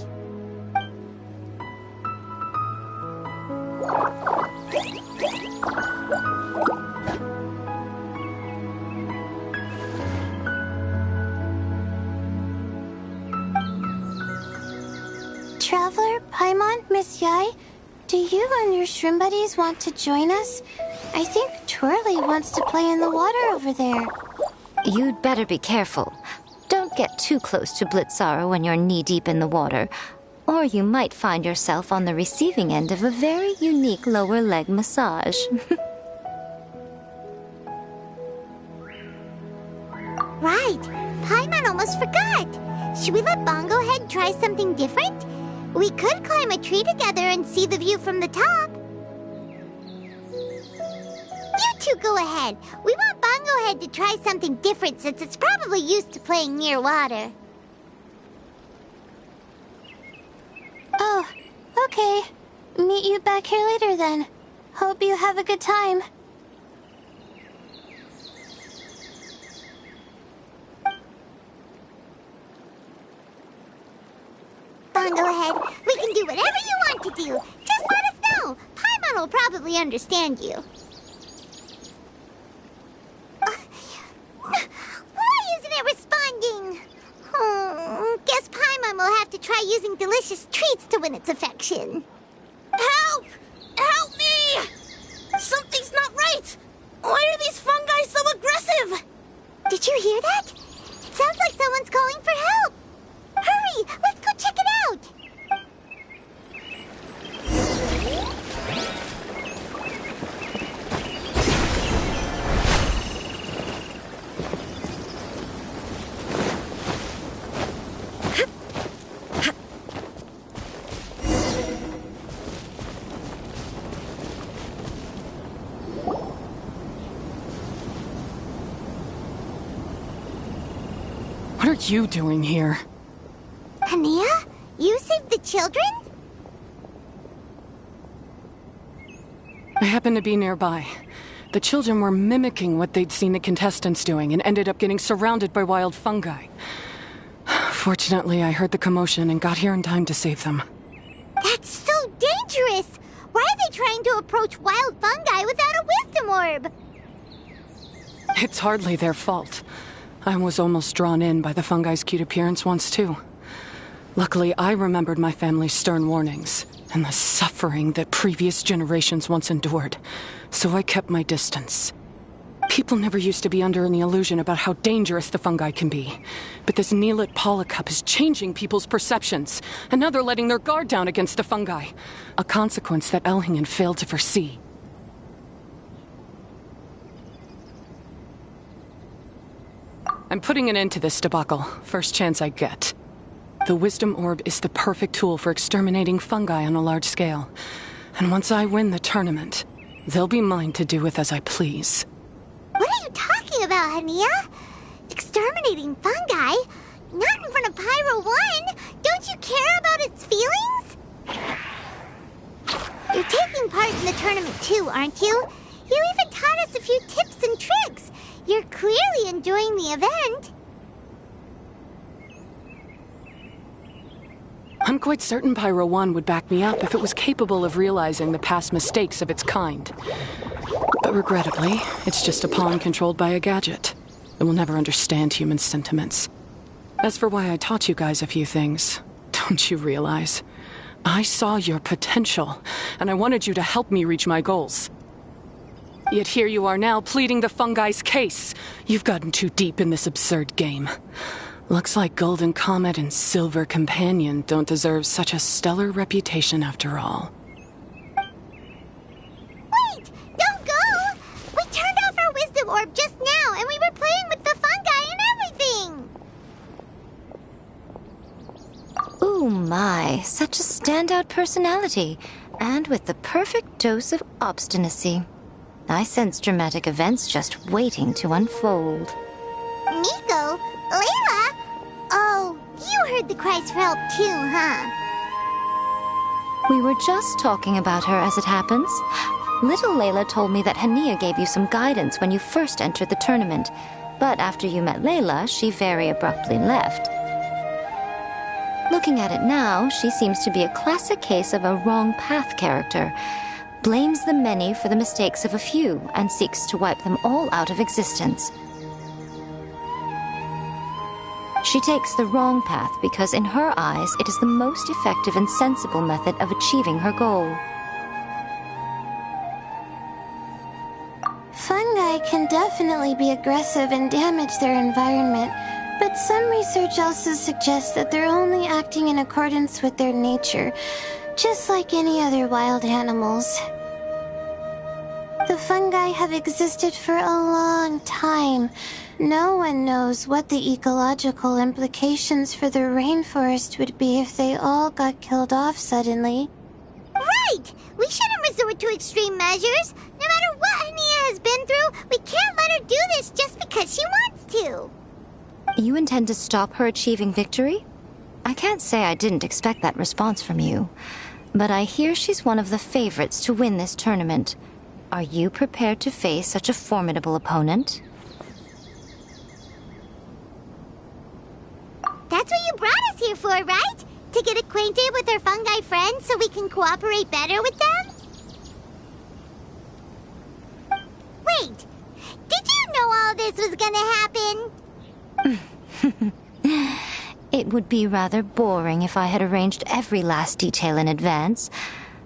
Traveler, Paimon, Miss Yai, do you and your shrimp buddies want to join us? I think Twirly wants to play in the water over there. You'd better be careful. Don't get too close to Blitzara when you're knee-deep in the water, or you might find yourself on the receiving end of a very unique lower leg massage. Right. Paimon almost forgot. Should we let Bongo Head try something different? We could climb a tree together and see the view from the top. You two go ahead. We want Bongo Head to try something different since it's probably used to playing near water. Oh, okay. Meet you back here later then. Hope you have a good time. Bongo Head, we can do whatever you want to do. Just let us know. Paimon will probably understand you. Why isn't it responding? Guess Paimon will have to try using delicious treats to win its affection. Help! Help me! Something's not right! Why are these fungi so aggressive? Did you hear that? It sounds like someone's calling for help. Hurry, let's go check it out. What are you doing here? Hania, you saved the children? I happened to be nearby. The children were mimicking what they'd seen the contestants doing and ended up getting surrounded by wild fungi. Fortunately, I heard the commotion and got here in time to save them. That's so dangerous! Why are they trying to approach wild fungi without a wisdom orb? It's hardly their fault. I was almost drawn in by the fungi's cute appearance once, too. Luckily, I remembered my family's stern warnings and the suffering that previous generations once endured, so I kept my distance. People never used to be under any illusion about how dangerous the fungi can be, but this Neelit Polycup is changing people's perceptions, and now they're letting their guard down against the fungi, a consequence that Elhingen failed to foresee. I'm putting an end to this debacle, first chance I get. The Wisdom Orb is the perfect tool for exterminating fungi on a large scale. And once I win the tournament, they'll be mine to do with as I please. What are you talking about, Hania? Exterminating fungi? Not in front of Pyro 1! Don't you care about its feelings? You're taking part in the tournament too, aren't you? You even taught us a few tips and tricks. You're clearly enjoying the event. I'm quite certain Pyro 1 would back me up if it was capable of realizing the past mistakes of its kind. But regrettably, it's just a pawn controlled by a gadget. It will never understand human sentiments. As for why I taught you guys a few things, don't you realize? I saw your potential, and I wanted you to help me reach my goals. Yet here you are now pleading the fungi's case. You've gotten too deep in this absurd game. Looks like Golden Comet and Silver Companion don't deserve such a stellar reputation after all. Wait! Don't go! We turned off our wisdom orb just now, and we were playing with the fungi and everything! Ooh my, such a standout personality, and with the perfect dose of obstinacy. I sense dramatic events just waiting to unfold. Miko? Layla? Oh, you heard the cries for help too, huh? We were just talking about her as it happens. Little Layla told me that Hania gave you some guidance when you first entered the tournament, but after you met Layla, she very abruptly left. Looking at it now, she seems to be a classic case of a wrong path character. Blames the many for the mistakes of a few and seeks to wipe them all out of existence. She takes the wrong path because in her eyes it is the most effective and sensible method of achieving her goal. Fungi can definitely be aggressive and damage their environment, but some research also suggests that they're only acting in accordance with their nature, just like any other wild animals. The fungi have existed for a long time. No one knows what the ecological implications for the rainforest would be if they all got killed off suddenly. Right! We shouldn't resort to extreme measures. No matter what Hania has been through, we can't let her do this just because she wants to. You intend to stop her achieving victory? I can't say I didn't expect that response from you, but I hear she's one of the favorites to win this tournament. Are you prepared to face such a formidable opponent? That's what you brought us here for, right? To get acquainted with our fungi friends so we can cooperate better with them? Wait, did you know all this was gonna happen? It would be rather boring if I had arranged every last detail in advance.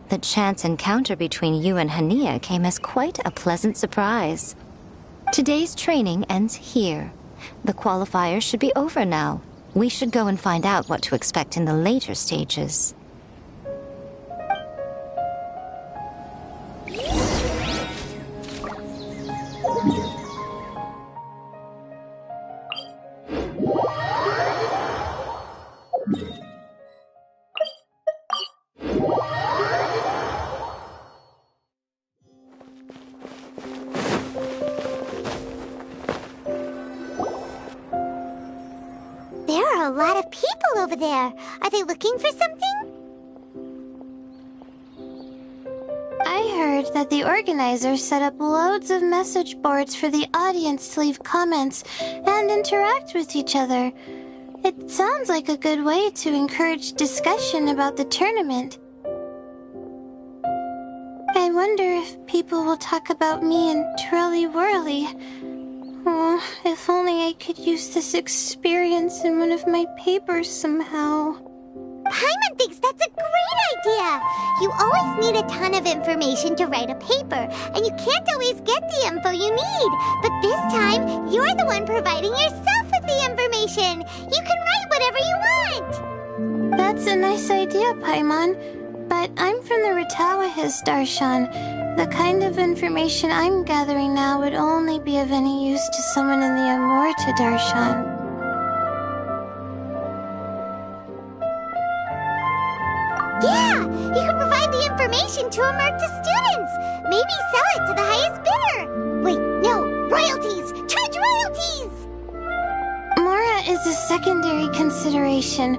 The chance encounter between you and Hania came as quite a pleasant surprise. Today's training ends here. The qualifiers should be over now. We should go and find out what to expect in the later stages. There are a lot of people over there. Are they looking for something? I heard that the organizers set up loads of message boards for the audience to leave comments and interact with each other. It sounds like a good way to encourage discussion about the tournament. I wonder if people will talk about me and Twirly Whirly. Oh, if only I could use this experience in one of my papers somehow. Paimon thinks that's a great idea! You always need a ton of information to write a paper, and you can't always get the info you need. But this time, you're the one providing yourself with the information. You can write whatever you want! That's a nice idea, Paimon. But I'm from the Ratawahiz, Darshan. The kind of information I'm gathering now would only be of any use to someone in the Amurta, Darshan. Yeah! You can provide the information to Amurta students! Maybe sell it to the highest bidder! Wait, no! Royalties! Charge royalties! is a secondary consideration,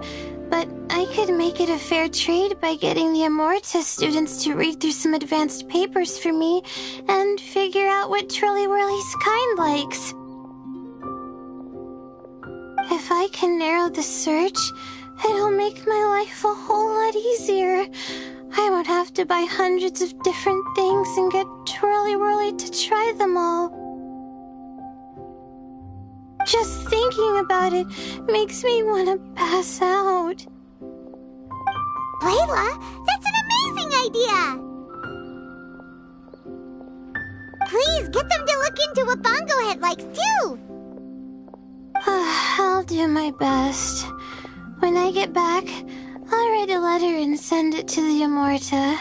but I could make it a fair trade by getting the Amorta students to read through some advanced papers for me and figure out what Twirly Whirly's kind likes. If I can narrow the search, it'll make my life a whole lot easier. I won't have to buy hundreds of different things and get Twirly Whirly to try them all. Just thinking about it makes me want to pass out. Layla, that's an amazing idea! Please, get them to look into what Bongo Head likes, too! I'll do my best. When I get back, I'll write a letter and send it to the Amorta.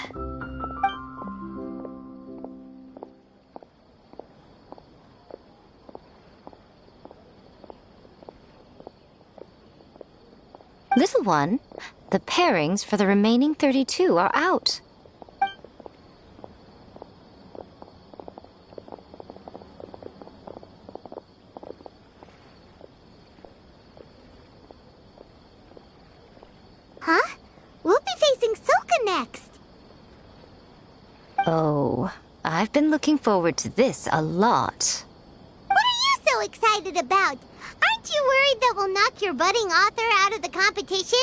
Little one, the pairings for the remaining 32 are out. Huh? We'll be facing Soka next. Oh, I've been looking forward to this a lot. What are you so excited about? Aren't you worried that we'll knock your budding author out of the competition?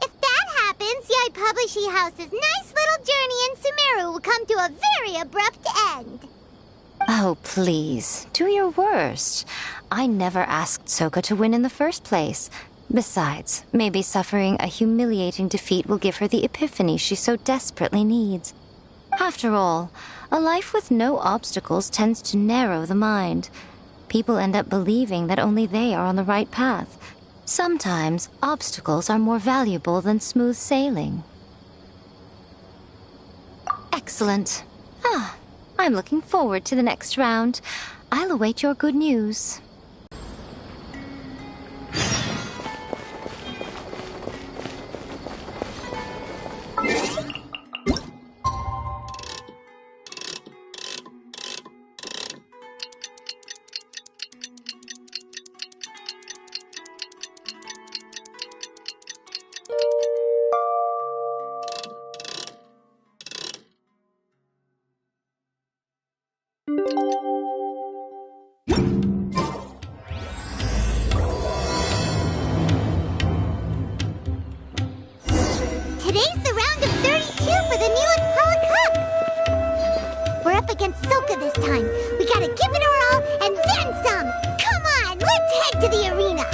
If that happens, Yai Publishing House's nice little journey in Sumeru will come to a very abrupt end. Oh, please, do your worst. I never asked Soka to win in the first place. Besides, maybe suffering a humiliating defeat will give her the epiphany she so desperately needs. After all, a life with no obstacles tends to narrow the mind. People end up believing that only they are on the right path. Sometimes, obstacles are more valuable than smooth sailing. Excellent. I'm looking forward to the next round. I'll await your good news. Today's the round of 32 for the Neelit Pala Cup. We're up against Soka this time. We gotta give it our all and then some. Come on, let's head to the arena.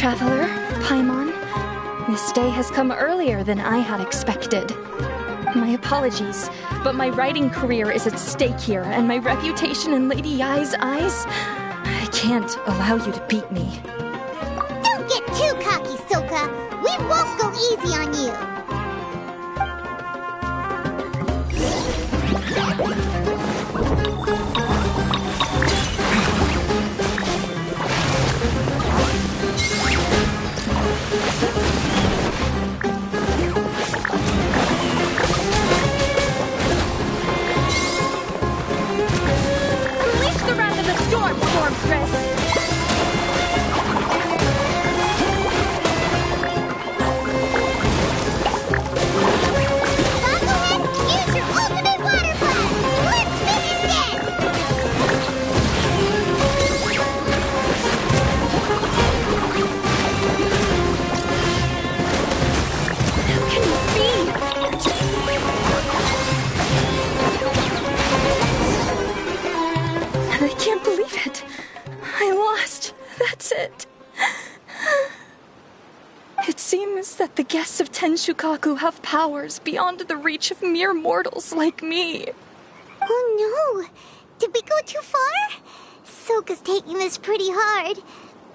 traveler, Paimon. This day has come earlier than I had expected. My apologies, but my writing career is at stake here, and my reputation in Lady Yai's eyes, I can't allow you to beat me. Don't get too cocky, Soka. We won't go easy on you. Unleash the wrath of the storm, Stormstress! Use your ultimate water blast! Let's finish this! How can this be? I can't believe it. I lost. That's it. It seems that the guests of Tenshukaku have powers beyond the reach of mere mortals like me. Oh no! Did we go too far? Soka's taking this pretty hard.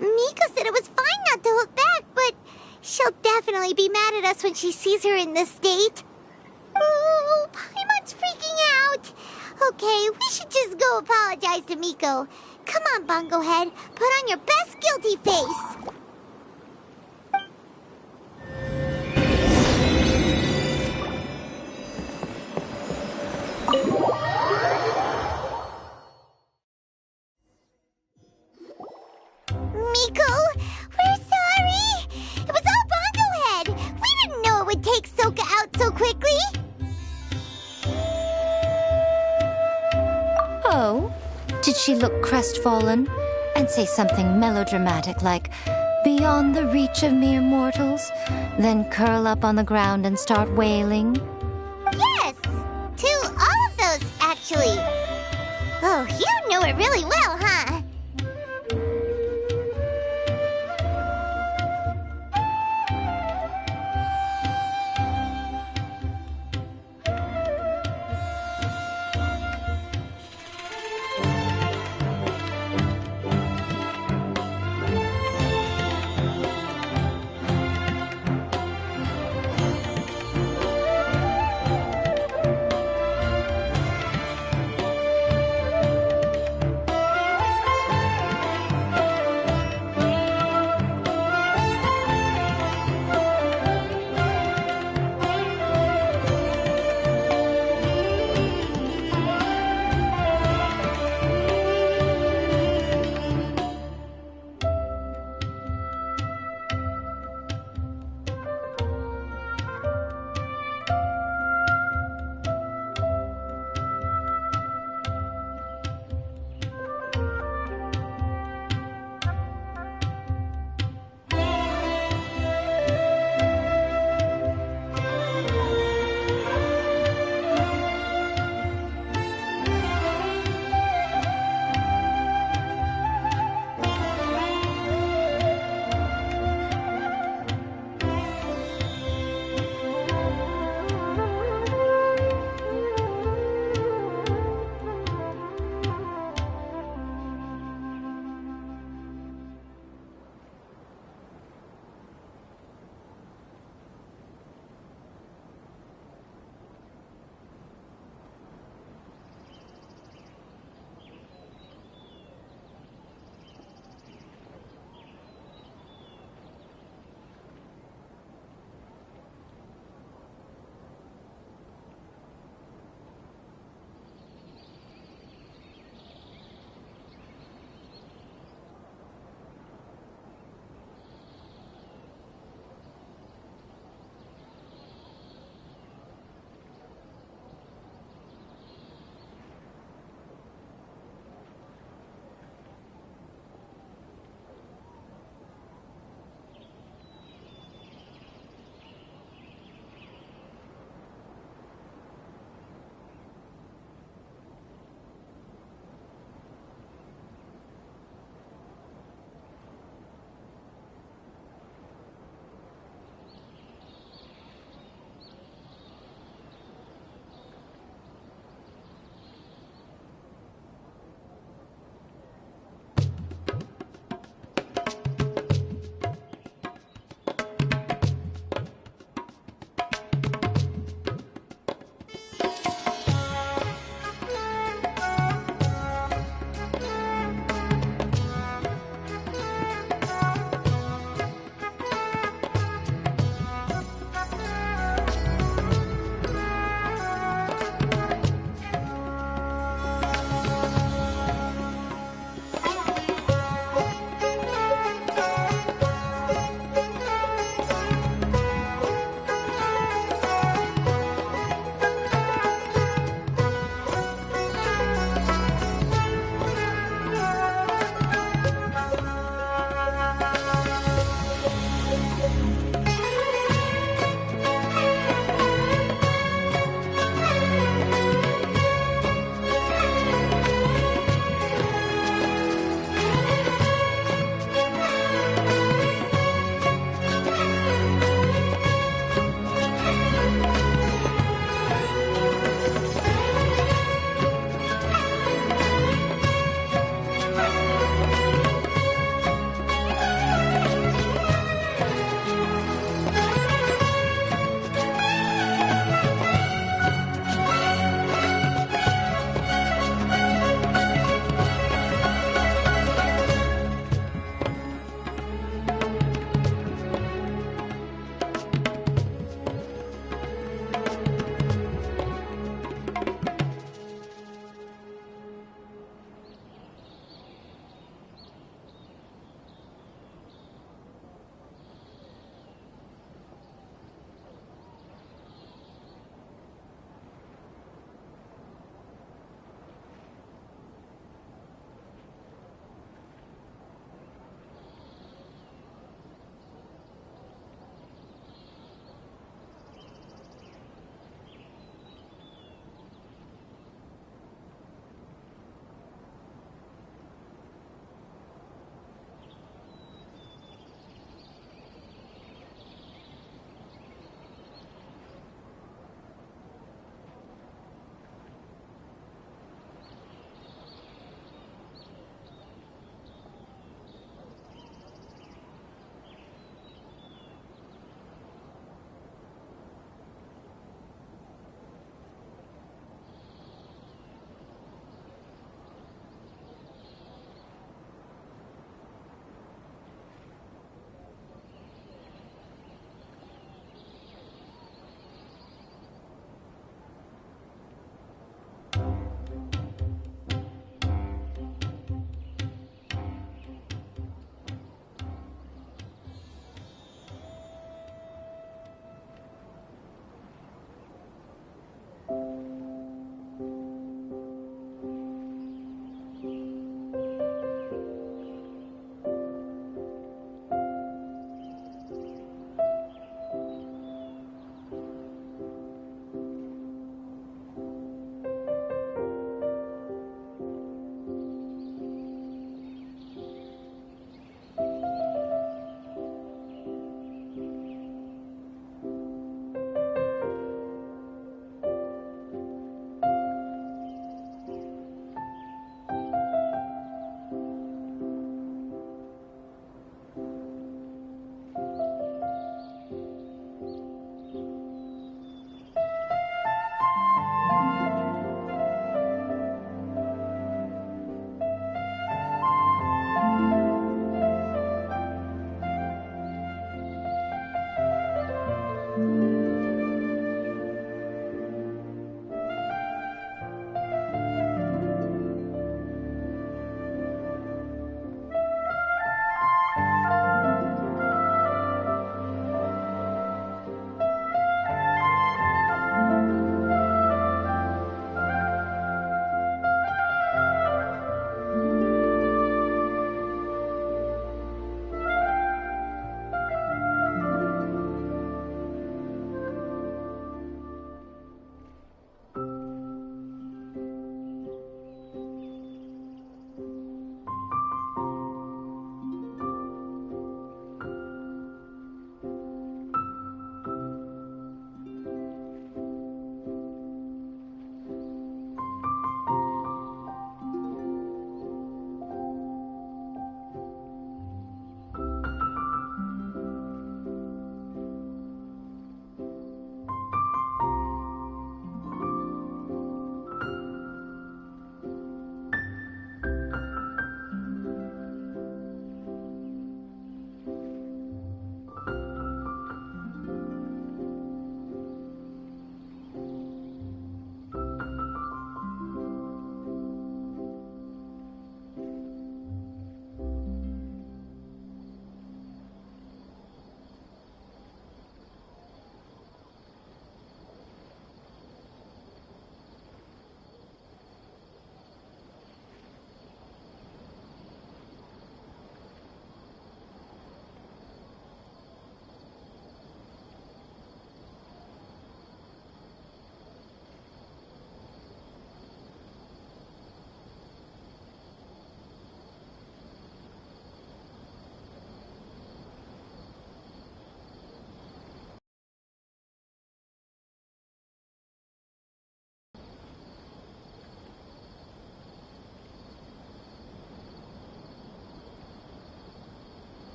Miko said it was fine not to look back, but she'll definitely be mad at us when she sees her in this state. Oh, Paimon's freaking out. Okay, we should just go apologize to Miko. Come on, Bongo Head. Put on your best guilty face. Miko, we're sorry. It was all Bongo Head. We didn't know it would take Soka out so quickly. Oh? Did she look crestfallen and say something melodramatic like, beyond the reach of mere mortals, then curl up on the ground and start wailing? Yes, to all of those, actually. Oh, you know it really well, huh?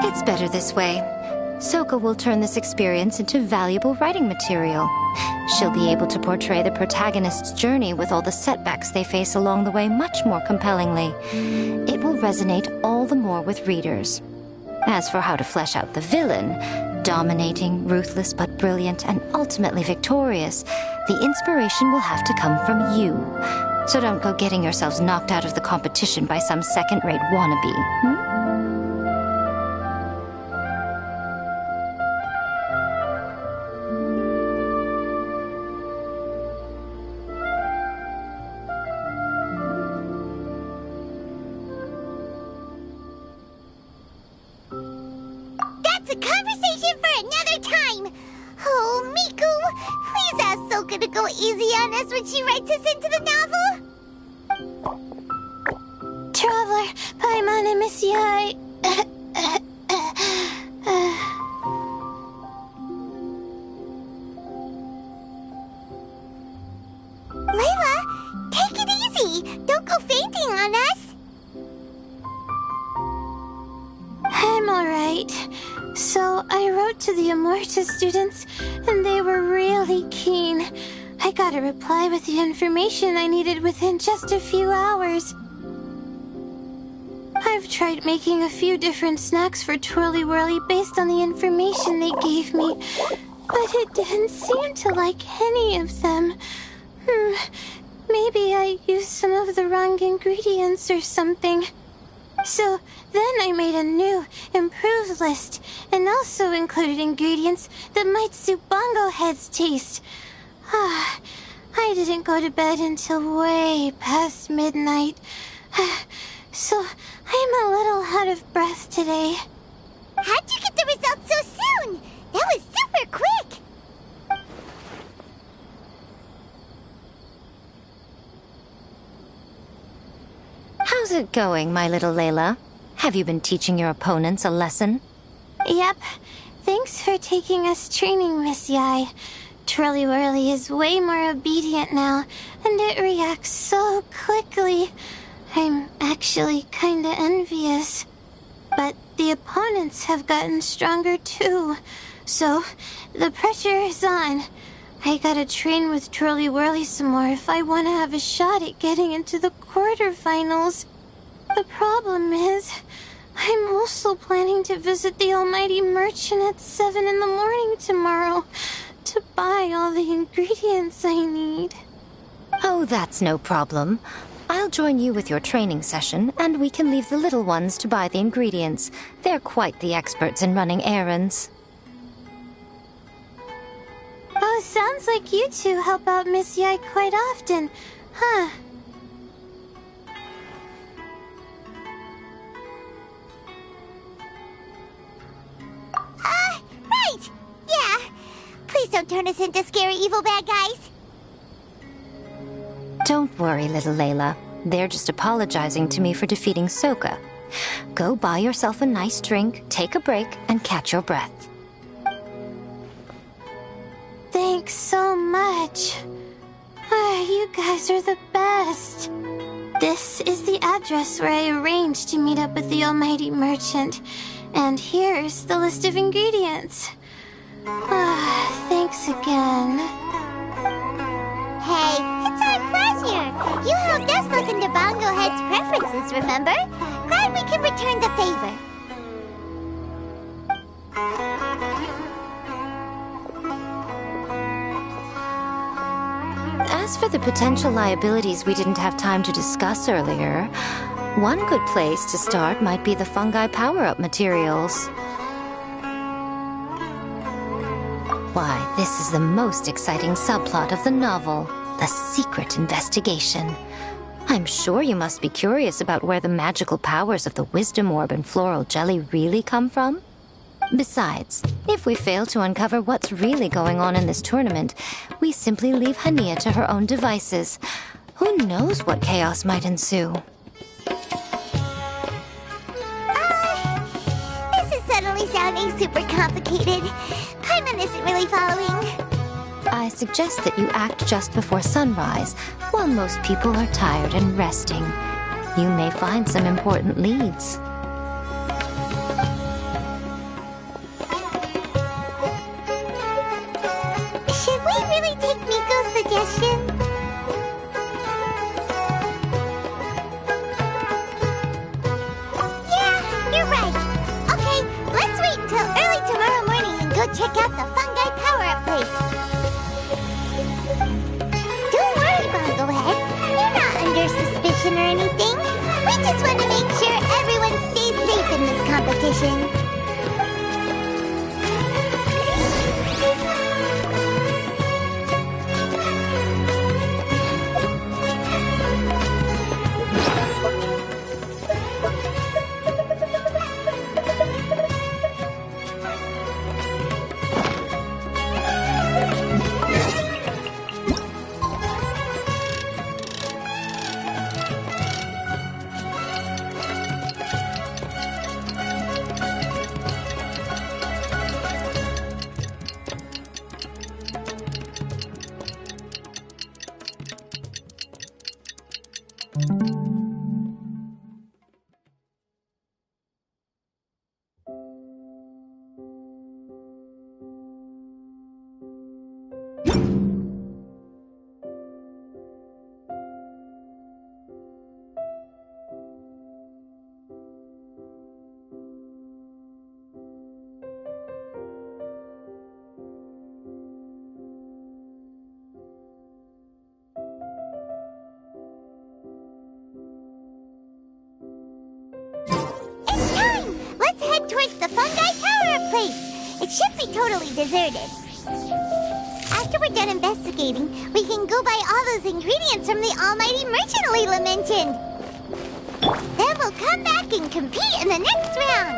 It's better this way. Soka will turn this experience into valuable writing material. She'll be able to portray the protagonist's journey with all the setbacks they face along the way much more compellingly. It will resonate all the more with readers. As for how to flesh out the villain, dominating, ruthless but brilliant, and ultimately victorious, the inspiration will have to come from you. So don't go getting yourselves knocked out of the competition by some second-rate wannabe. That's a conversation for another time. Oh, Miku, please ask Soka to go easy on us when she writes us into the novel. Traveler, Paimon, and Miss Yai. Layla, take it easy. Don't go fainting on us. I'm alright. So, I wrote to the Amorta students, and they were really keen. I got a reply with the information I needed within just a few hours. I've tried making a few different snacks for Twirly Whirly based on the information they gave me, but it didn't seem to like any of them. Maybe I used some of the wrong ingredients or something. So then I made a new, improved list, and also included ingredients that might suit Bongo Head's taste. I didn't go to bed until way past midnight, so I'm a little out of breath today. How'd you get the results so soon? That was super quick. How's it going, my little Layla? Have you been teaching your opponents a lesson? Yep. Thanks for taking us training, Miss Yai. Twirly Whirly is way more obedient now, and it reacts so quickly. I'm actually kinda envious. But the opponents have gotten stronger too, so the pressure is on. I gotta train with Twirly Whirly some more if I want to have a shot at getting into the quarterfinals. The problem is, I'm also planning to visit the Almighty Merchant at 7 in the morning tomorrow to buy all the ingredients I need. Oh, that's no problem. I'll join you with your training session, and we can leave the little ones to buy the ingredients. They're quite the experts in running errands. Oh, sounds like you two help out Miss Yai quite often, huh? Right. Yeah. Please don't turn us into scary evil bad guys. Don't worry, little Layla. They're just apologizing to me for defeating Soka. Go buy yourself a nice drink, take a break, and catch your breath. Thanks so much. You guys are the best. This is the address where I arranged to meet up with the Almighty Merchant. And here's the list of ingredients. Thanks again. Hey, it's our pleasure. You helped us look into Bongo Head's preferences, remember? Glad we can return the favor. As for the potential liabilities we didn't have time to discuss earlier, one good place to start might be the fungi power-up materials. Why, this is the most exciting subplot of the novel, the secret investigation. I'm sure you must be curious about where the magical powers of the Wisdom Orb and Floral Jelly really come from. Besides, if we fail to uncover what's really going on in this tournament, we simply leave Hania to her own devices. Who knows what chaos might ensue? This is suddenly sounding super complicated. Paimon isn't really following. I suggest that you act just before sunrise, while most people are tired and resting. You may find some important leads. competition or anything. We just want to make sure everyone stays safe in this competition. Towards the fungi power-up place. It should be totally deserted. After we're done investigating, we can go buy all those ingredients from the almighty merchant Layla mentioned. Then we'll come back and compete in the next round.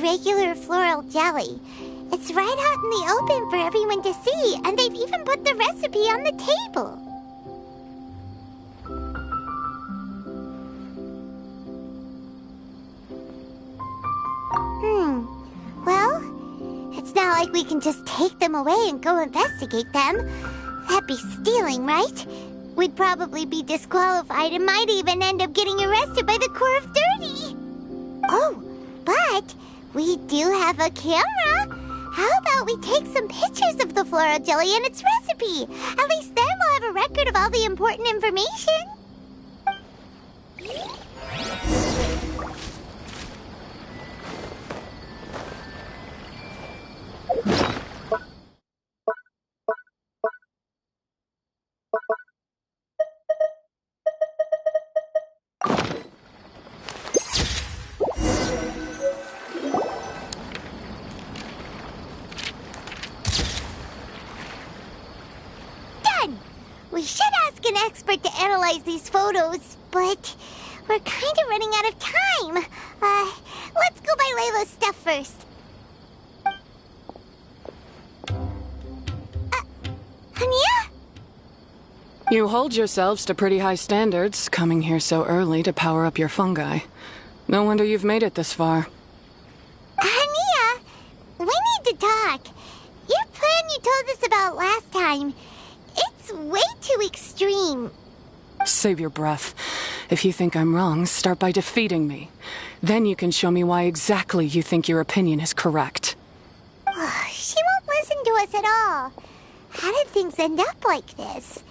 Regular floral jelly. It's right out in the open for everyone to see, and they've even put the recipe on the table. Well, it's not like we can just take them away and go investigate them. That'd be stealing, right? We'd probably be disqualified and might even end up getting arrested by the Corps of 30. Oh, but we do have a camera. How about we take some pictures of the floral jelly and its recipe? At least then we'll have a record of all the important information. We should ask an expert to analyze these photos, but we're kind of running out of time. Let's go buy Layla's stuff first. Hania? You hold yourselves to pretty high standards, coming here so early to power up your fungi. No wonder you've made it this far. Hania, we need to talk. Your plan you told us about last time, it's way too extreme. Save your breath. If you think I'm wrong, start by defeating me. Then you can show me why exactly you think your opinion is correct. She won't listen to us at all. How did things end up like this?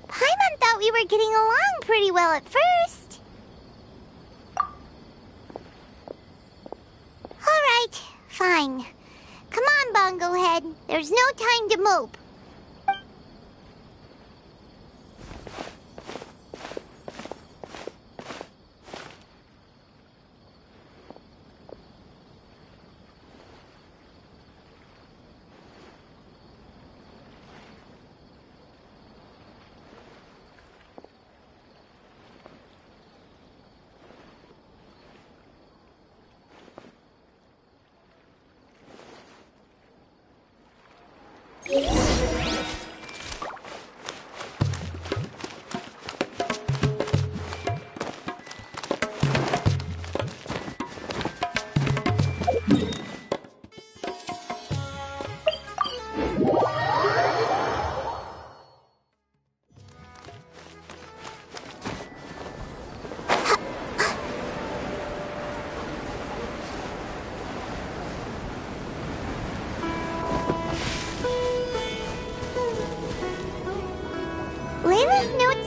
Paimon thought we were getting along pretty well at first. All right, fine. Come on, Bongo Head. There's no time to mope.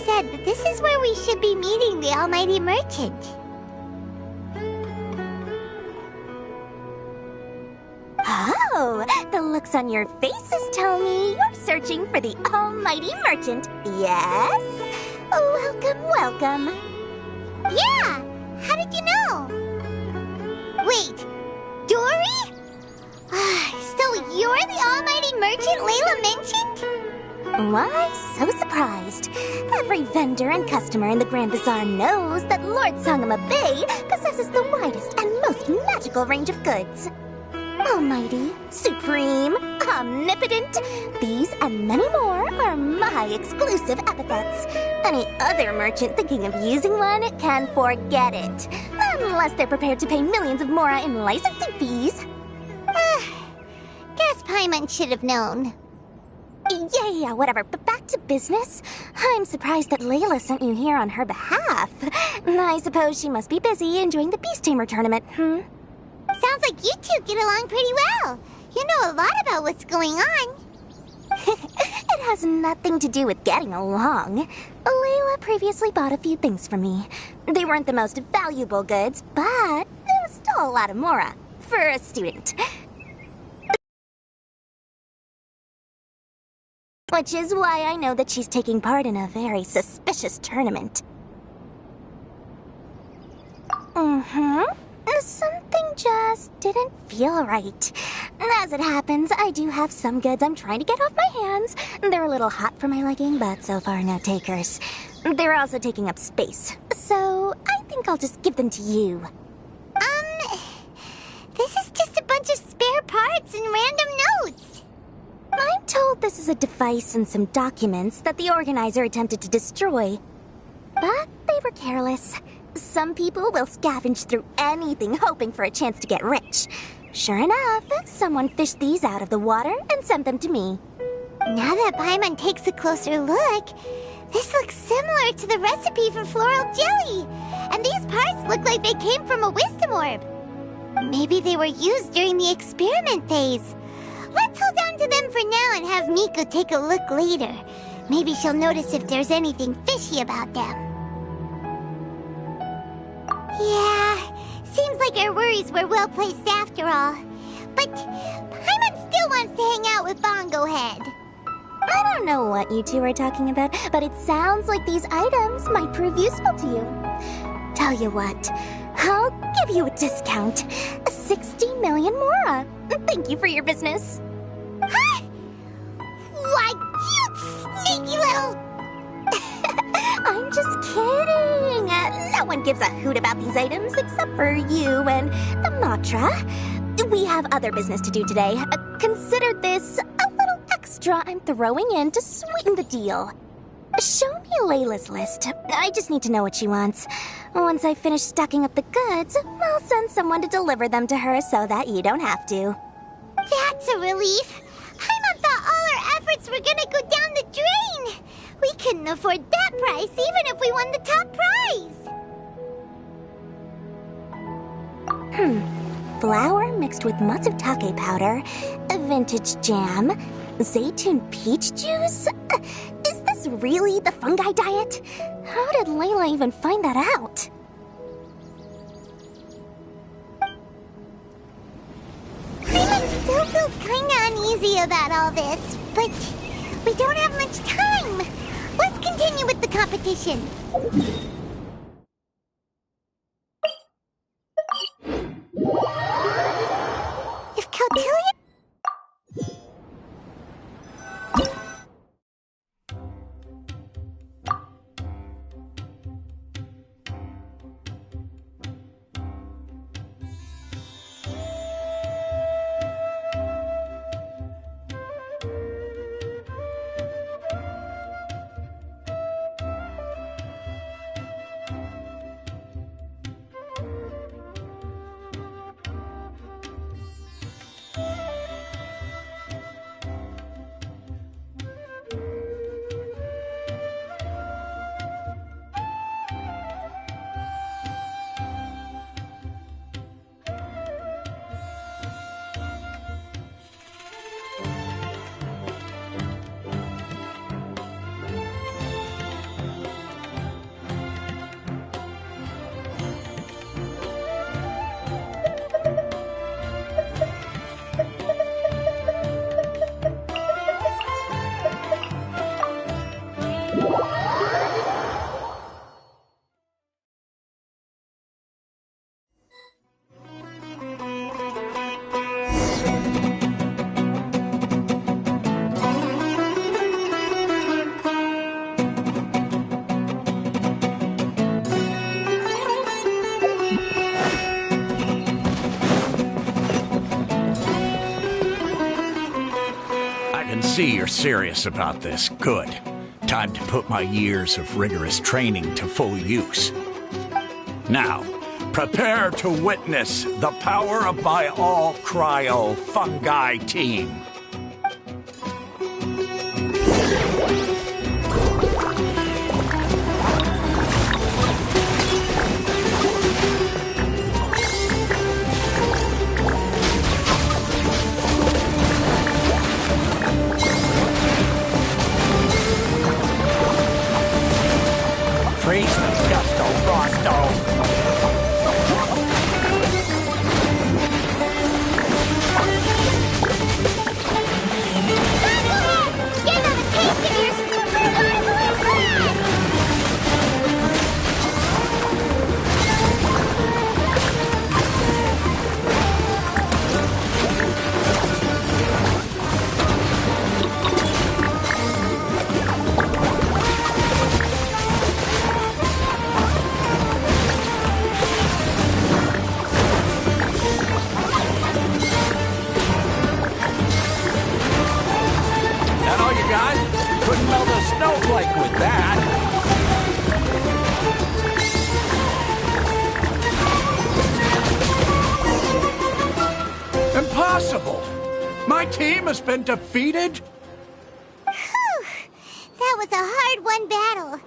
said that this is where we should be meeting the Almighty Merchant. Oh, the looks on your faces tell me you're searching for the Almighty Merchant, yes? Welcome, welcome. Yeah! How did you know? Wait, Dory? So you're the Almighty Merchant Layla mentioned? Why, so surprised. Every vendor and customer in the Grand Bazaar knows that Lord Sangama Bay possesses the widest and most magical range of goods. Almighty, supreme, omnipotent, these and many more are my exclusive epithets. Any other merchant thinking of using one can forget it, unless they're prepared to pay millions of mora in licensing fees. Guess Paimon should have known. Yeah, whatever, but back to business. I'm surprised that Layla sent you here on her behalf. I suppose she must be busy enjoying the Beast Tamer tournament, Sounds like you two get along pretty well. You know a lot about what's going on. It has nothing to do with getting along. Layla previously bought a few things from me. They weren't the most valuable goods, but there was still a lot of mora for a student. Which is why I know that she's taking part in a very suspicious tournament. Something just didn't feel right. As it happens, I do have some goods I'm trying to get off my hands. They're a little hot for my liking, but so far no takers. They're also taking up space, so I think I'll just give them to you. This is just a bunch of spare parts and random notes. I'm told this is a device and some documents that the organizer attempted to destroy. But they were careless. Some people will scavenge through anything hoping for a chance to get rich. Sure enough, someone fished these out of the water and sent them to me. Now that Paimon takes a closer look, this looks similar to the recipe for floral jelly. And these parts look like they came from a wisdom orb. Maybe they were used during the experiment phase. Let's hold on to them for now and have Miku take a look later. Maybe she'll notice if there's anything fishy about them. Yeah, seems like our worries were well placed after all. But Paimon still wants to hang out with Bongo Head. I don't know what you two are talking about, but it sounds like these items might prove useful to you. Tell you what, I'll give you a discount. 60 million mora. Thank you for your business. Huh? Why, you sneaky little... I'm just kidding. No one gives a hoot about these items except for you and the Matra. We have other business to do today. Consider this a little extra I'm throwing in to sweeten the deal. Show me Layla's list. I just need to know what she wants. Once I finish stocking up the goods, I'll send someone to deliver them to her so that you don't have to. That's a relief. Paimon thought all our efforts were gonna go down the drain. We couldn't afford that price even if we won the top prize. Flour mixed with matsutake powder, vintage jam, zaytun peach juice? Is this really the fungi diet? How did Layla even find that out? Paimon still feels kinda uneasy about all this, but we don't have much time. Let's continue with the competition. If Kautilya... see you're serious about this. Good. Time to put my years of rigorous training to full use. Now, prepare to witness the power of my all-cryo fungi team. Freeze me, Gusto Frosto! Couldn't melt a snowflake with that. Impossible! My team has been defeated? Whew. That was a hard-won battle.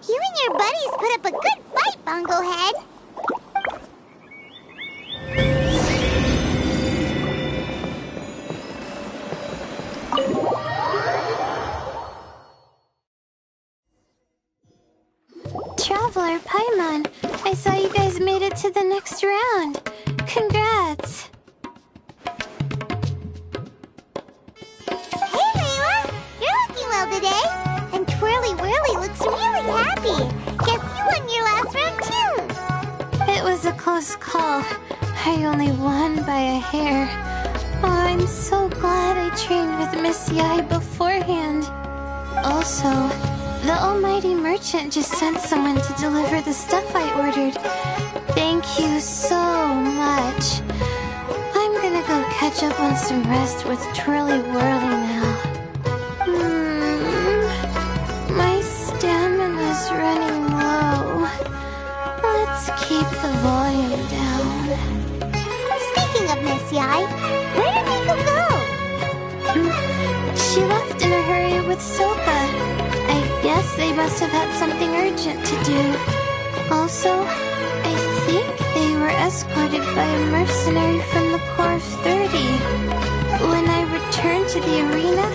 You and your buddies put up a good fight, Bunglehead. Traveler Paimon, I saw you guys made it to the next round. Congrats. Hey, Layla! You're looking well today. And Twirly Whirly looks really happy. Guess you won your last round, too. It was a close call. I only won by a hair. Oh, I'm so glad I trained with Miss Yai beforehand. Also, the almighty merchant just sent someone to deliver the stuff I ordered. Thank you so much. I'm gonna go catch up on some rest with Twirly Whirly now. My stamina's running low. Let's keep the volume down. Speaking of Miss Yai, where did Miko go? She left in a hurry with Soka. I guess they must have had something urgent to do. Also, I think they were escorted by a mercenary from the Corps of 30. When I returned to the arena,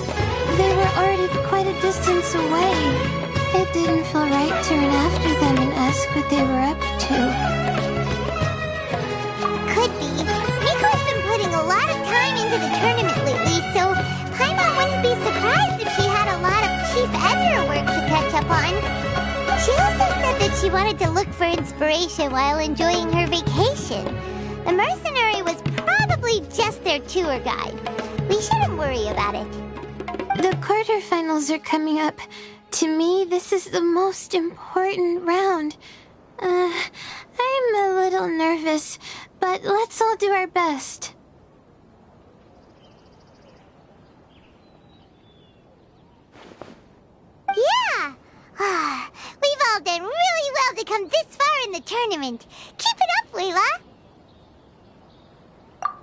they were already quite a distance away. It didn't feel right to run after them and ask what they were up to. Could be. Miko's been putting a lot of time into the tournament lately, so Paimon wouldn't be surprised if she had a lot of Chief Editor work to catch up on. She also said that she wanted to look for inspiration while enjoying her vacation. The mercenary was probably just their tour guide. We shouldn't worry about it. The quarterfinals are coming up. To me, this is the most important round. I'm a little nervous, but let's all do our best. Yeah! We've all done really well to come this far in the tournament. Keep it up, Layla!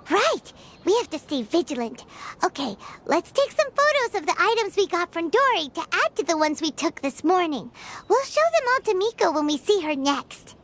Right! We have to stay vigilant. Okay, let's take some photos of the items we got from Dory to add to the ones we took this morning. We'll show them all to Miko when we see her next.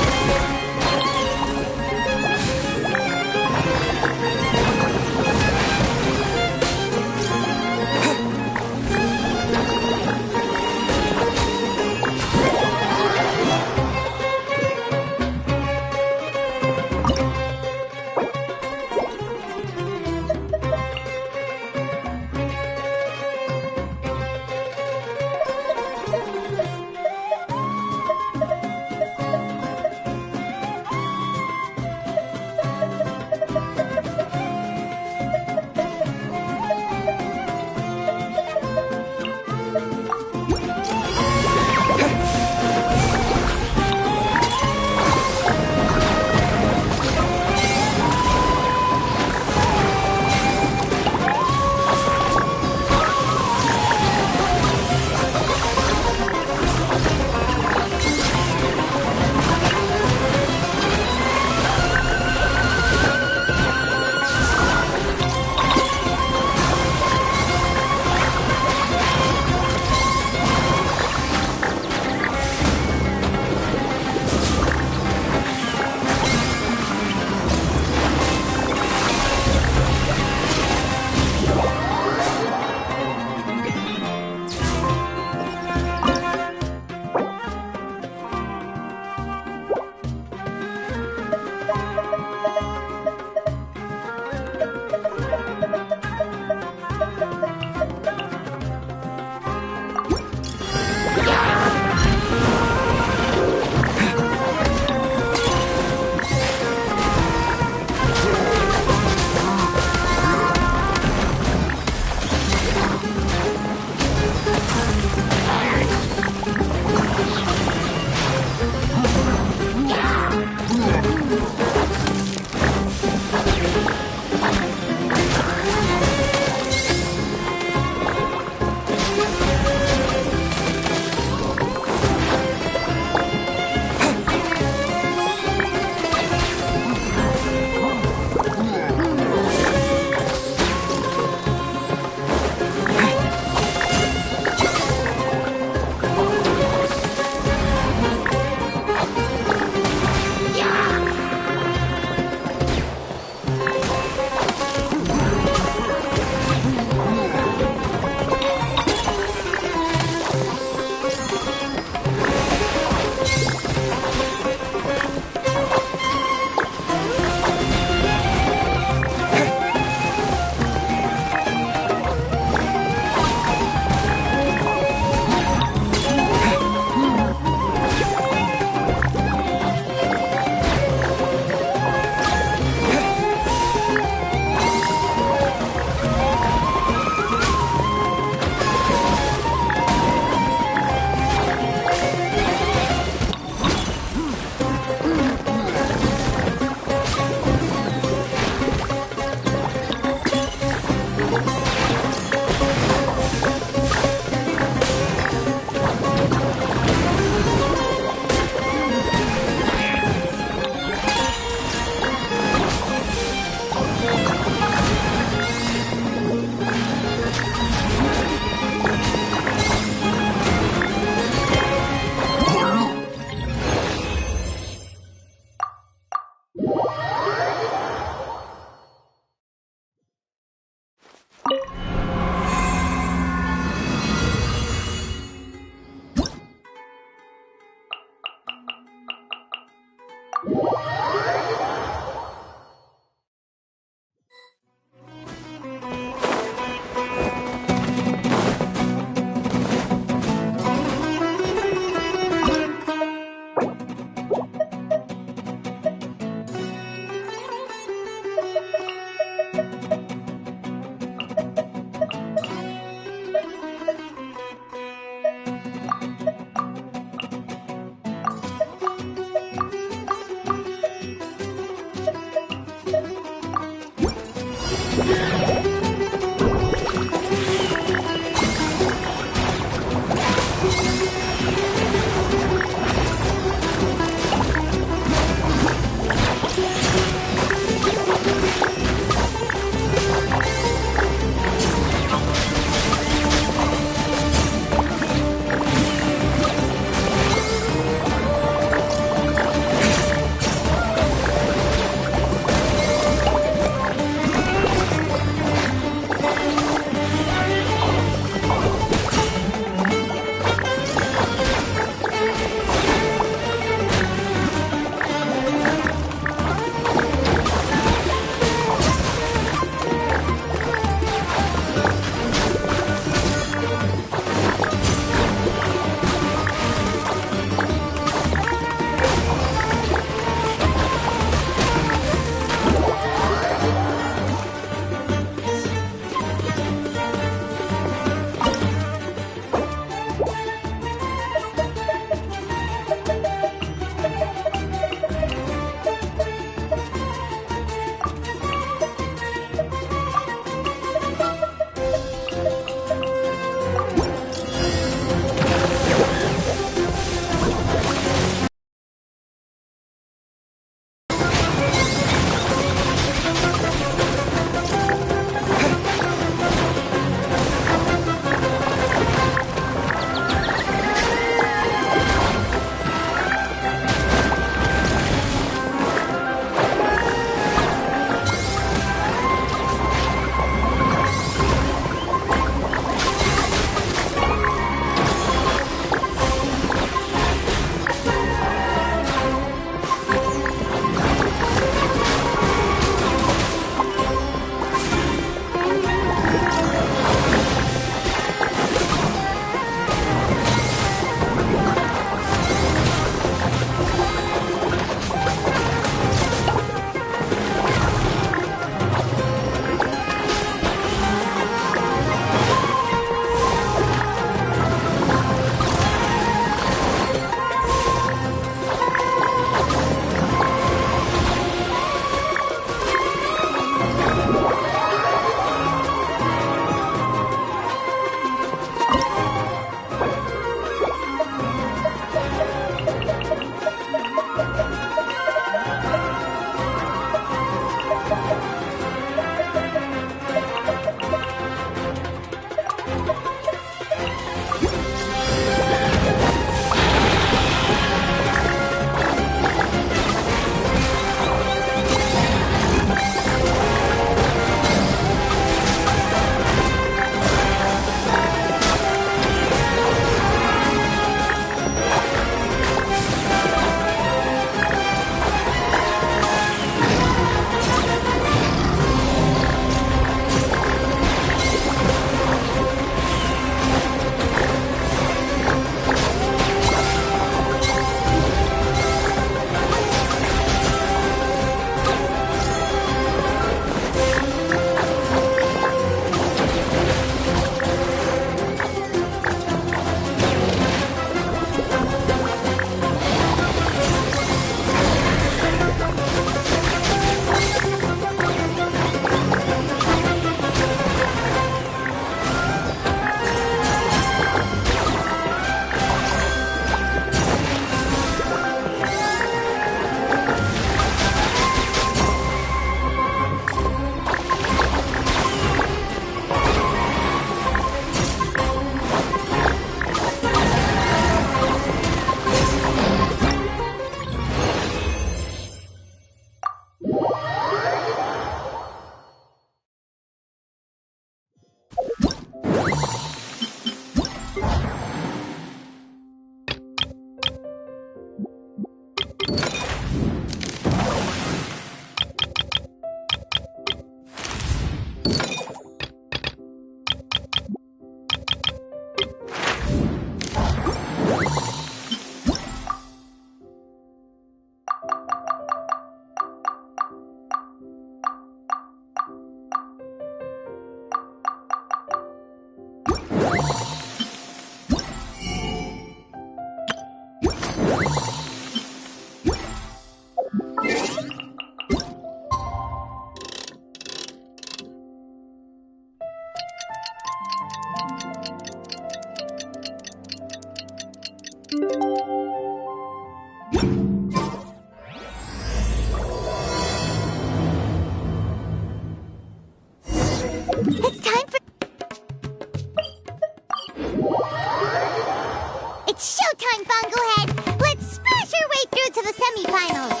It's showtime, Bunglehead! Let's smash our way through to the semifinals!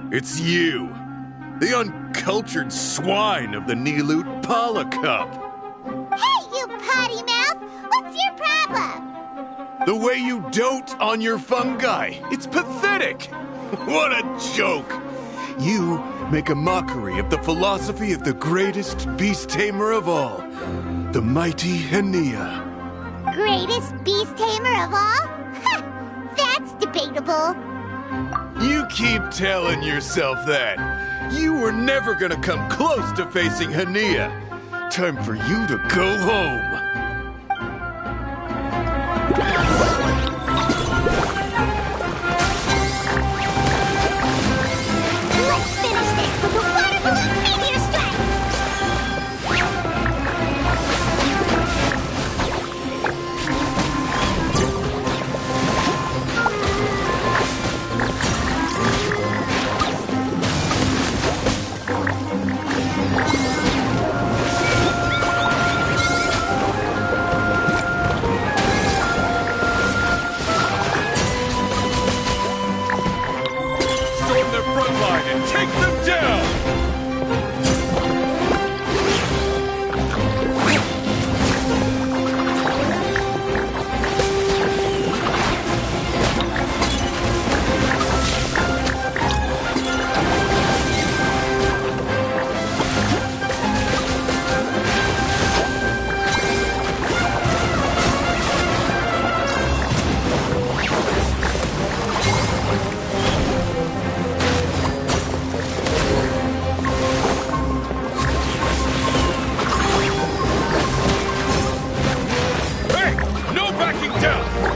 It's you, the uncultured swine of the Nilut Pala Cup. Hey, you potty mouth! What's your problem? The way you dote on your fungi. It's pathetic. What a joke. You make a mockery of the philosophy of the greatest beast tamer of all, the mighty Henia. Greatest beast tamer of all? Ha! That's debatable. You keep telling yourself that. You were never gonna come close to facing Henia. Time for you to go home. Let's finish this with a water balloon meteor strike! Take them down!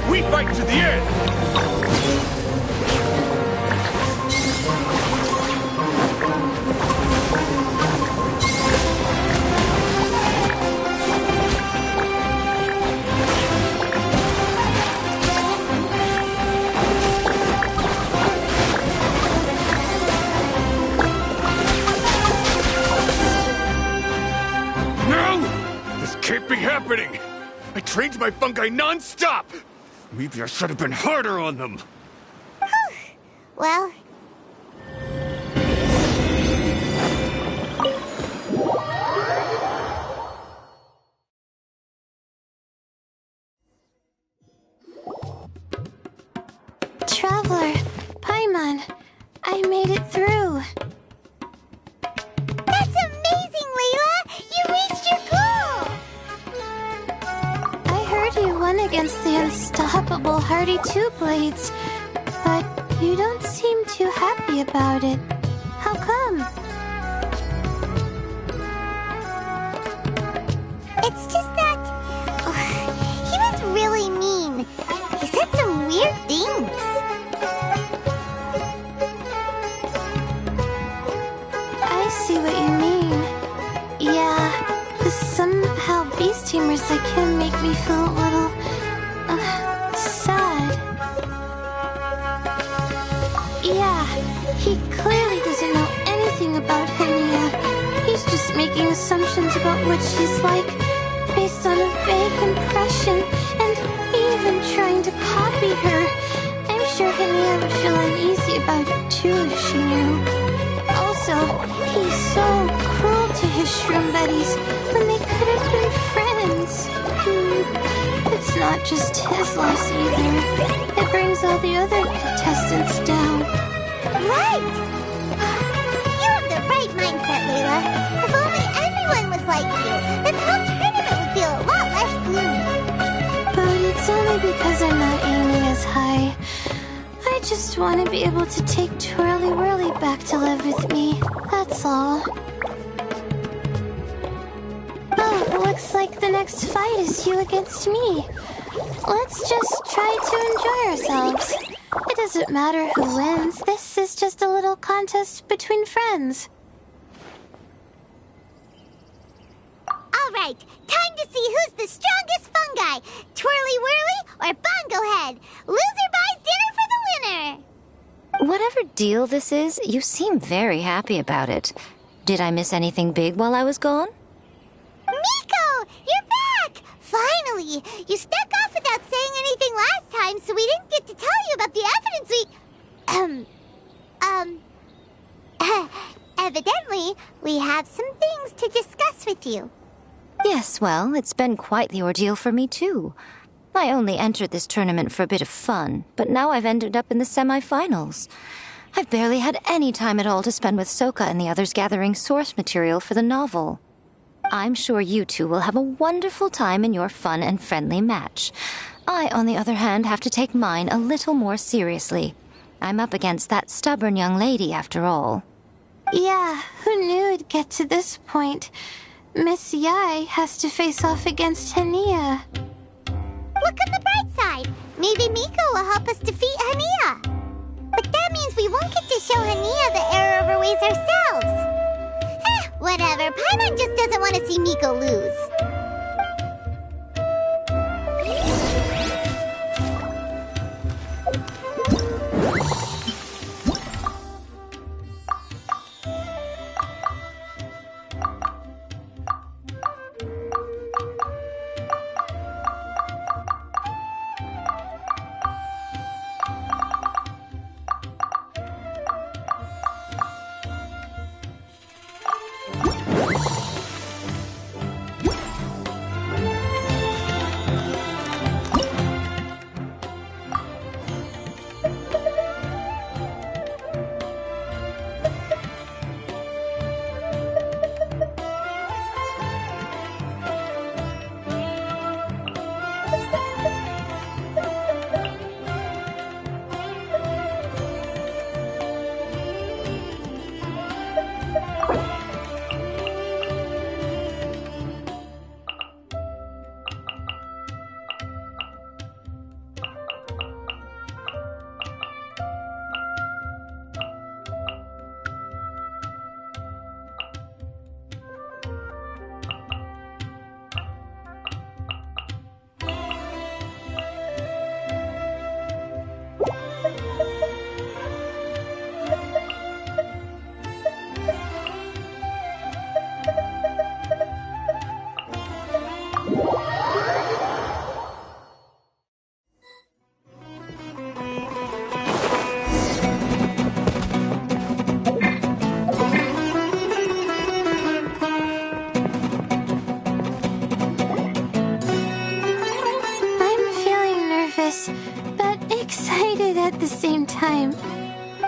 We fight to the end! No! This can't be happening! I trained my fungi non-stop! Maybe I should have been harder on them. Well... Traveler, Paimon, I made it through. That's amazing, Layla! You reached your goal! I heard you won against the unstoppable Hardy Two-Blades, but you don't seem too happy about it. How come? It's just that... he was really mean. He said some weird things. I see what you mean. Yeah, somehow beast tamers like him make me feel a little... sad. Yeah, he clearly doesn't know anything about Henia. He's just making assumptions about what she's like, based on a vague impression, and even trying to copy her. I'm sure Henia would feel uneasy about it too if she knew. Also, he's so cruel to his shroom buddies when they could have been friends. It's not just his loss either. It brings all the other contestants down. Right! You have the right mindset, Layla. If only everyone was like you, this whole tournament would feel a lot less gloomy. But it's only because I'm not aiming as high. I just want to be able to take Twirly Whirly back to live with me. That's all. Oh, looks like the next fight is you against me. Let's just try to enjoy ourselves. doesn't matter who wins. This is just a little contest between friends. All right, time to see who's the strongest fungi, Twirly Whirly or Bongo Head. Loser buys dinner for the winner. Whatever deal this is, you seem very happy about it. Did I miss anything big while I was gone? Miko, you're back! Finally! You snuck off without saying anything last time, so we didn't get to tell you about the evidence evidently, we have some things to discuss with you. Yes, well, it's been quite the ordeal for me, too. I only entered this tournament for a bit of fun, but now I've ended up in the semi-finals. I've barely had any time at all to spend with Soka and the others gathering source material for the novel. I'm sure you two will have a wonderful time in your fun and friendly match. I, on the other hand, have to take mine a little more seriously. I'm up against that stubborn young lady, after all. Yeah, who knew it'd get to this point? Miss Yai has to face off against Hania. Look on the bright side. Maybe Miko will help us defeat Hania. But that means we won't get to show Hania the error of our ways ourselves. Whatever. Paimon just doesn't want to see Miko lose.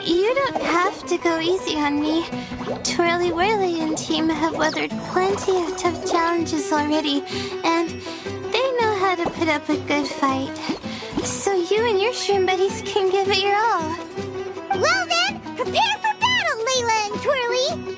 You don't have to go easy on me. Twirly Whirly and team have weathered plenty of tough challenges already, and they know how to put up a good fight. So you and your shroom buddies can give it your all. Well then, prepare for battle, Layla and Twirly!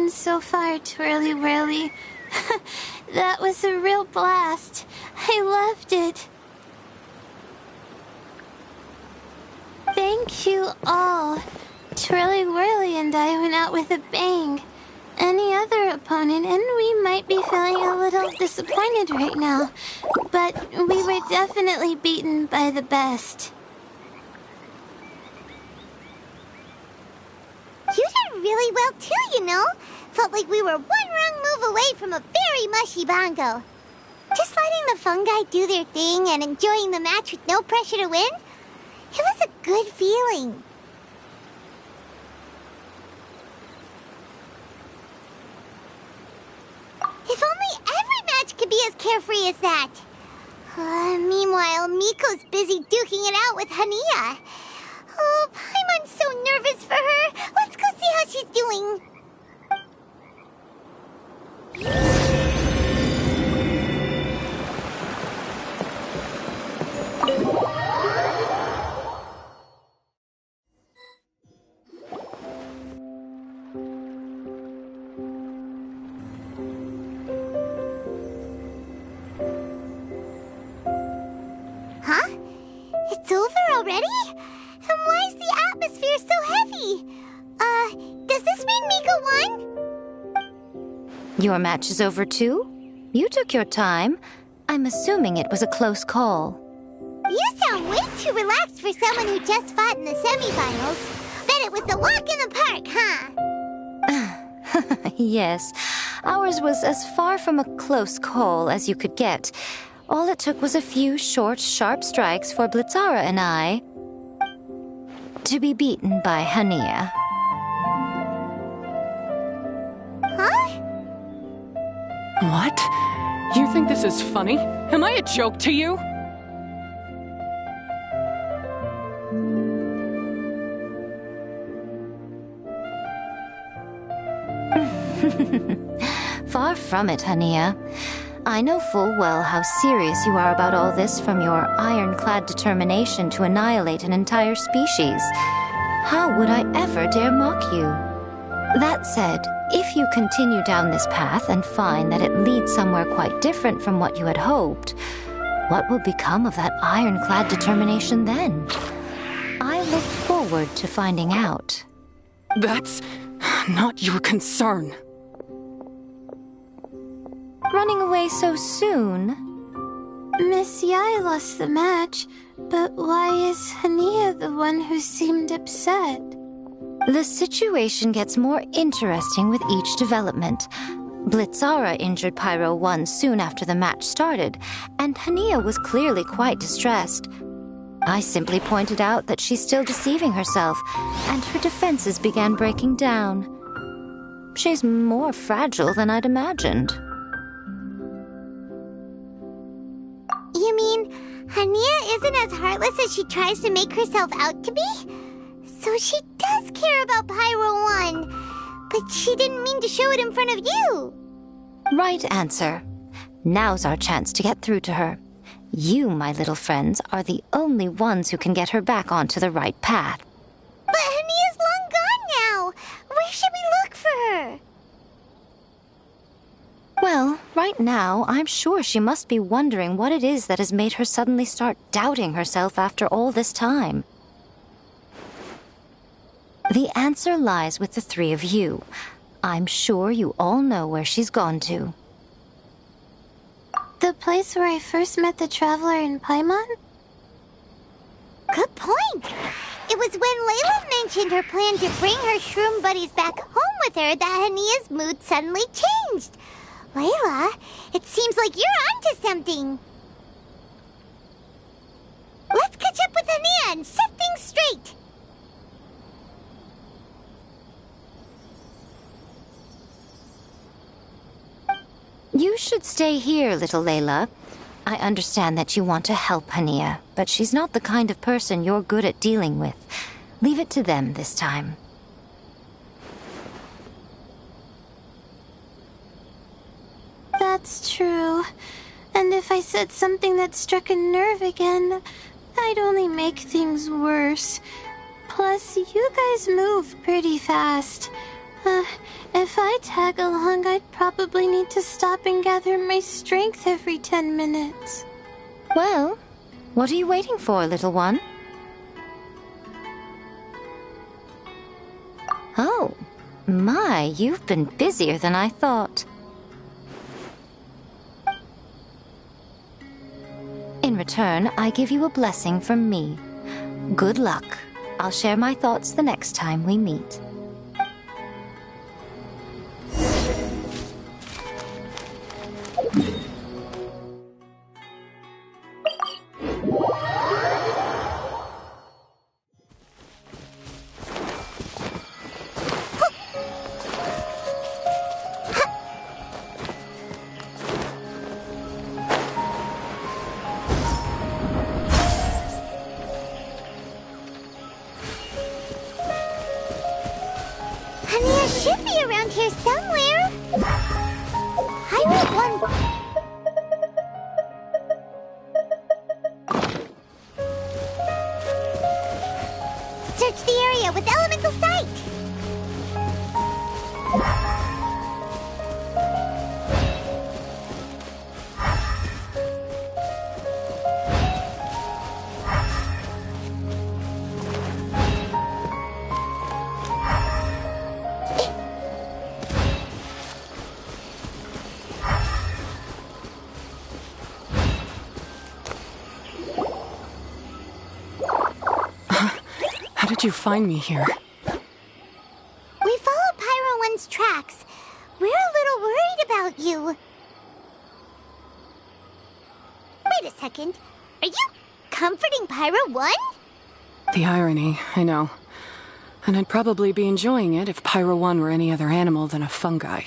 So far, Twirly Whirly. That was a real blast. I loved it. Thank you all. Twirly Whirly and I went out with a bang. Any other opponent, and we might be feeling a little disappointed right now, but we were definitely beaten by the best. really well too, you know. Felt like we were one wrong move away from a very mushy bongo. Just letting the fungi do their thing and enjoying the match with no pressure to win, it was a good feeling. If only every match could be as carefree as that. Meanwhile, Miko's busy duking it out with Hania. Oh, Paimon's so nervous for her. Let's go see how she's doing. Huh? It's over already? And why is the atmosphere so heavy? Does this mean Miko won? Your match is over too? You took your time. I'm assuming it was a close call. You sound way too relaxed for someone who just fought in the semifinals. Bet it was a walk in the park, huh? Yes, ours was as far from a close call as you could get. All it took was a few short, sharp strikes for Blitzara and I to be beaten by Hania. Huh? What? You think this is funny? Am I a joke to you? Far from it, Hania. I know full well how serious you are about all this from your ironclad determination to annihilate an entire species. How would I ever dare mock you? That said, if you continue down this path and find that it leads somewhere quite different from what you had hoped, what will become of that ironclad determination then? I look forward to finding out. That's not your concern. Running away so soon? Miss Yai lost the match, but why is Hania the one who seemed upset? The situation gets more interesting with each development. Blitzara injured Pyro 1 soon after the match started, and Hania was clearly quite distressed. I simply pointed out that she's still deceiving herself, and her defenses began breaking down. She's more fragile than I'd imagined. You mean Hania isn't as heartless as she tries to make herself out to be? So she does care about Pyro 1, but she didn't mean to show it in front of you. Right answer. Now's our chance to get through to her. You, my little friends, are the only ones who can get her back onto the right path. But Hania's long gone now. Where should we look for her? Well, right now, I'm sure she must be wondering what it is that has made her suddenly start doubting herself after all this time. The answer lies with the three of you. I'm sure you all know where she's gone to. The place where I first met the Traveler in Paimon? Good point. It was when Layla mentioned her plan to bring her shroom buddies back home with her that Hania's mood suddenly changed. Layla, it seems like you're onto something. Let's catch up with Hania and set things straight. You should stay here, little Layla. I understand that you want to help Hania, but she's not the kind of person you're good at dealing with. Leave it to them this time. That's true. And if I said something that struck a nerve again, I'd only make things worse. Plus, you guys move pretty fast. If I tag along, I'd probably need to stop and gather my strength every 10 minutes. Well, what are you waiting for, little one? Oh, my, you've been busier than I thought. In return, I give you a blessing from me. Good luck. I'll share my thoughts the next time we meet. Hania should be around here somewhere. Pirate One... Search the area with elemental sight! How did you find me here? We followed Pyro One's tracks. We're a little worried about you. Wait a second. Are you comforting Pyro One? The irony, I know. And I'd probably be enjoying it if Pyro One were any other animal than a fungi.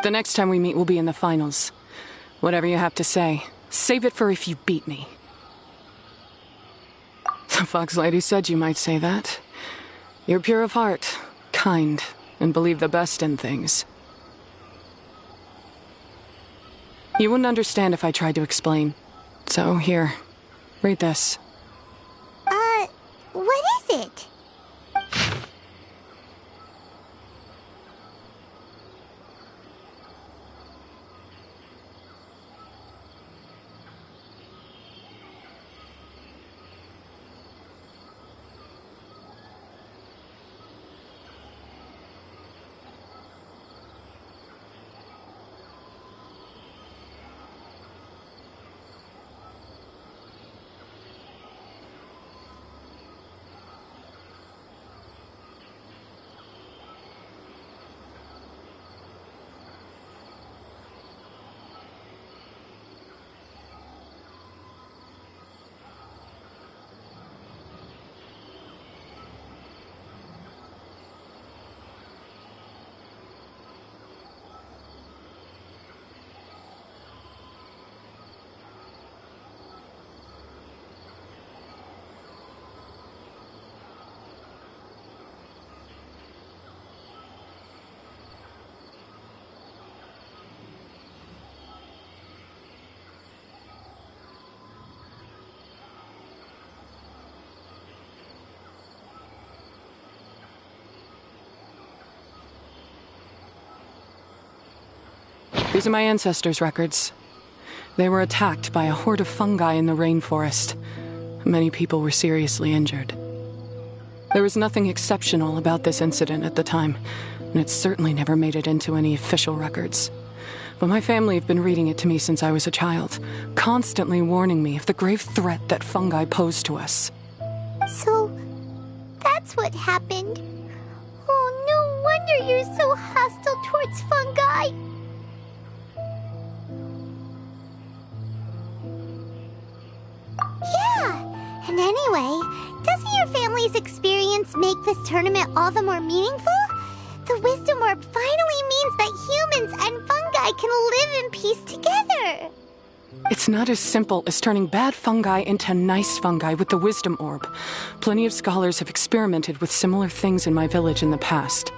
The next time we meet will be in the finals. Whatever you have to say, save it for if you beat me. The Fox Lady said you might say that. You're pure of heart, kind, and believe the best in things. You wouldn't understand if I tried to explain. So here, read this. What is it? These are my ancestors' records. They were attacked by a horde of fungi in the rainforest. Many people were seriously injured. There was nothing exceptional about this incident at the time, and it certainly never made it into any official records. But my family have been reading it to me since I was a child, constantly warning me of the grave threat that fungi pose to us. So, that's what happened. Oh, no wonder you're so hostile towards fungi. Yeah, and anyway, doesn't your family's experience make this tournament all the more meaningful? The Wisdom Orb finally means that humans and fungi can live in peace together. It's not as simple as turning bad fungi into nice fungi with the Wisdom Orb. Plenty of scholars have experimented with similar things in my village in the past.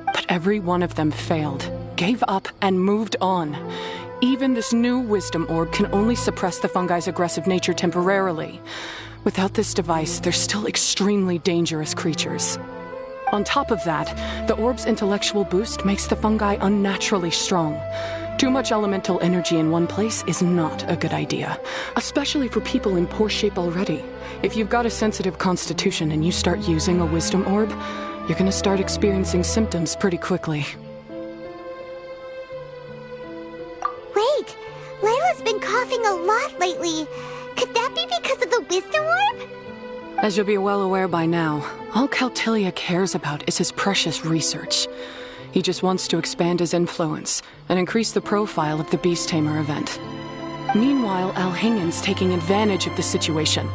But every one of them failed, gave up, and moved on. Even this new Wisdom Orb can only suppress the fungi's aggressive nature temporarily. Without this device, they're still extremely dangerous creatures. On top of that, the orb's intellectual boost makes the fungi unnaturally strong. Too much elemental energy in one place is not a good idea, especially for people in poor shape already. If you've got a sensitive constitution and you start using a Wisdom Orb, you're gonna start experiencing symptoms pretty quickly. Wait, Layla's been coughing a lot lately. Could that be because of the Wisdom Orb? As you'll be well aware by now, all Caltilia cares about is his precious research. He just wants to expand his influence and increase the profile of the Beast Tamer event. Meanwhile, Alhingen's taking advantage of the situation.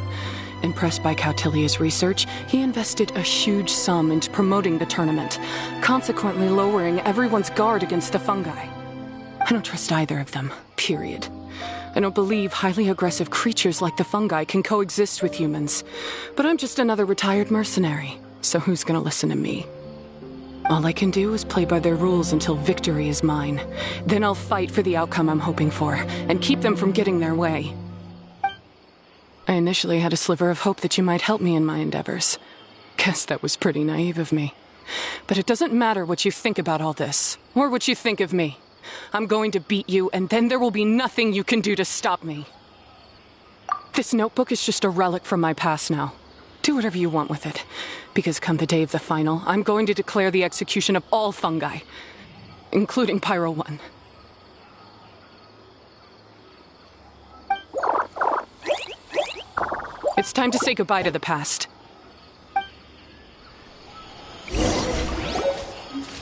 Impressed by Cautilia's research, he invested a huge sum into promoting the tournament, consequently lowering everyone's guard against the fungi. I don't trust either of them, period. I don't believe highly aggressive creatures like the fungi can coexist with humans. But I'm just another retired mercenary. So who's gonna listen to me? All I can do is play by their rules until victory is mine. Then I'll fight for the outcome I'm hoping for, and keep them from getting their way. I initially had a sliver of hope that you might help me in my endeavors. Guess that was pretty naive of me. But it doesn't matter what you think about all this, or what you think of me. I'm going to beat you, and then there will be nothing you can do to stop me. This notebook is just a relic from my past now. Do whatever you want with it, because come the day of the final, I'm going to declare the execution of all fungi, including Pyro 1. It's time to say goodbye to the past.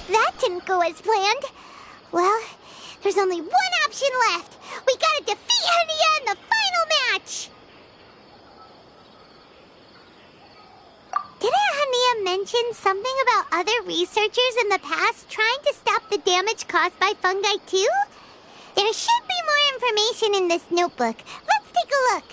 That didn't go as planned. Well, there's only one option left. We gotta defeat Hania in the final match! Didn't Hania mention something about other researchers in the past trying to stop the damage caused by fungi too? There should be more information in this notebook. Let's take a look.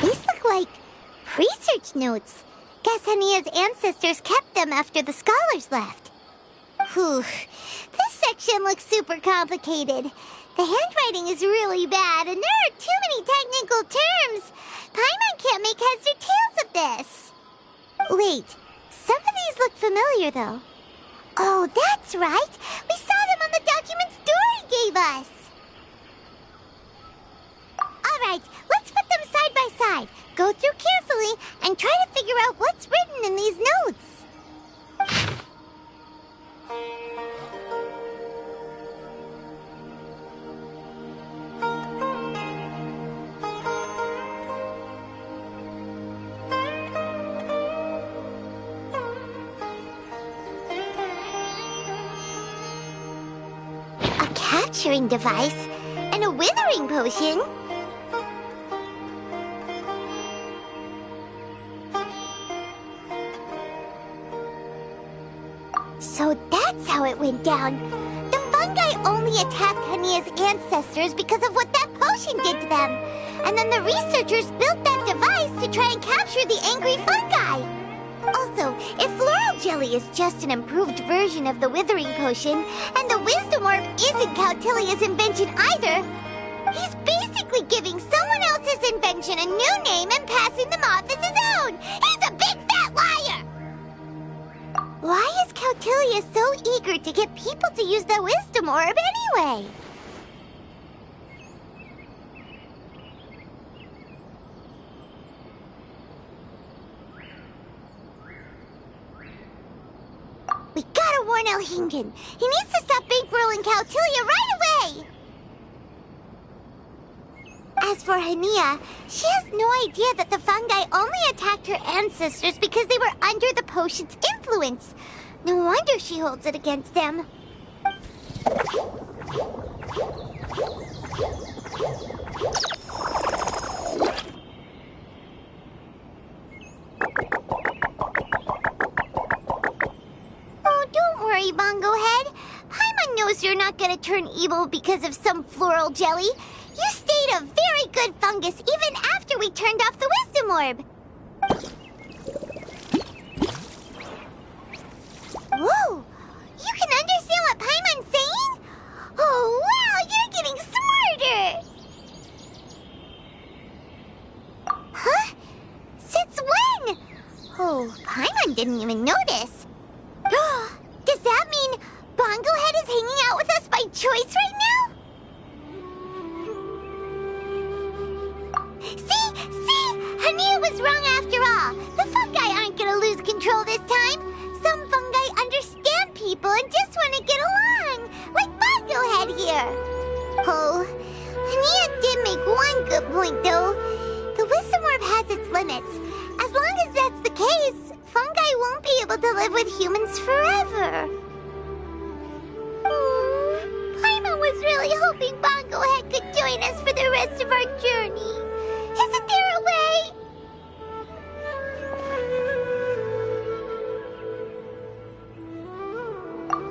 These look like research notes. Guess Hania's ancestors kept them after the scholars left. Whew. This section looks super complicated. The handwriting is really bad, and there are too many technical terms. Paimon can't make heads or tails of this. Wait, some of these look familiar, though. Oh, that's right. We saw them on the documents Dory gave us. All right, let's put them side by side. Go through carefully and try to figure out what's written in these notes. A capturing device and a withering potion. So that's how it went down. The fungi only attacked Hania's ancestors because of what that potion did to them. And then the researchers built that device to try and capture the angry fungi. Also, if floral jelly is just an improved version of the withering potion, and the wisdom orb isn't Cautilia's invention either, he's basically giving someone else's invention a new name and passing them off as his own. He's a big fat liar! Why is Cautilia so eager to get people to use the wisdom orb anyway? We gotta warn Elhingen. He needs to stop bankrolling Cautilia right away! As for Hania, she has no idea that the fungi only attacked her ancestors because they were under the potion's influence. No wonder she holds it against them. Oh, don't worry, Bongo Head. Paimon knows you're not gonna turn evil because of some floral jelly. You stayed a very good fungus even after we turned off the wisdom orb. Whoa! You can understand what Paimon's saying? Oh, wow! You're getting smarter! Huh? Since when? Oh, Paimon didn't even notice. Does that mean Bongo Head is hanging out with us by choice right now? See? Hania was wrong after all. The fungi aren't gonna lose control this time. Some fungi able to live with humans forever. Paimon was really hoping Bongo Head could join us for the rest of our journey. Isn't there a way?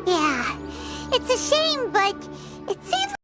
Yeah, it's a shame, but it seems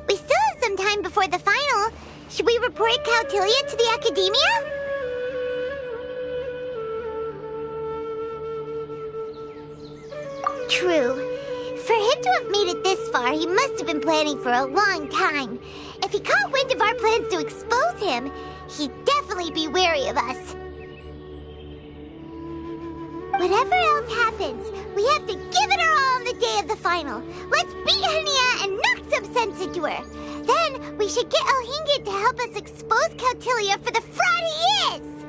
we still have some time before the final. Should we report Cautilia to the Academia? True. For him to have made it this far, he must have been planning for a long time. If he caught wind of our plans to expose him, he'd definitely be wary of us. Whatever else happens, we have to give it our all on the day of the final. Let's beat Hania and knock some sense into her. Then we should get Elhingid to help us expose Cautilia for the fraud he is!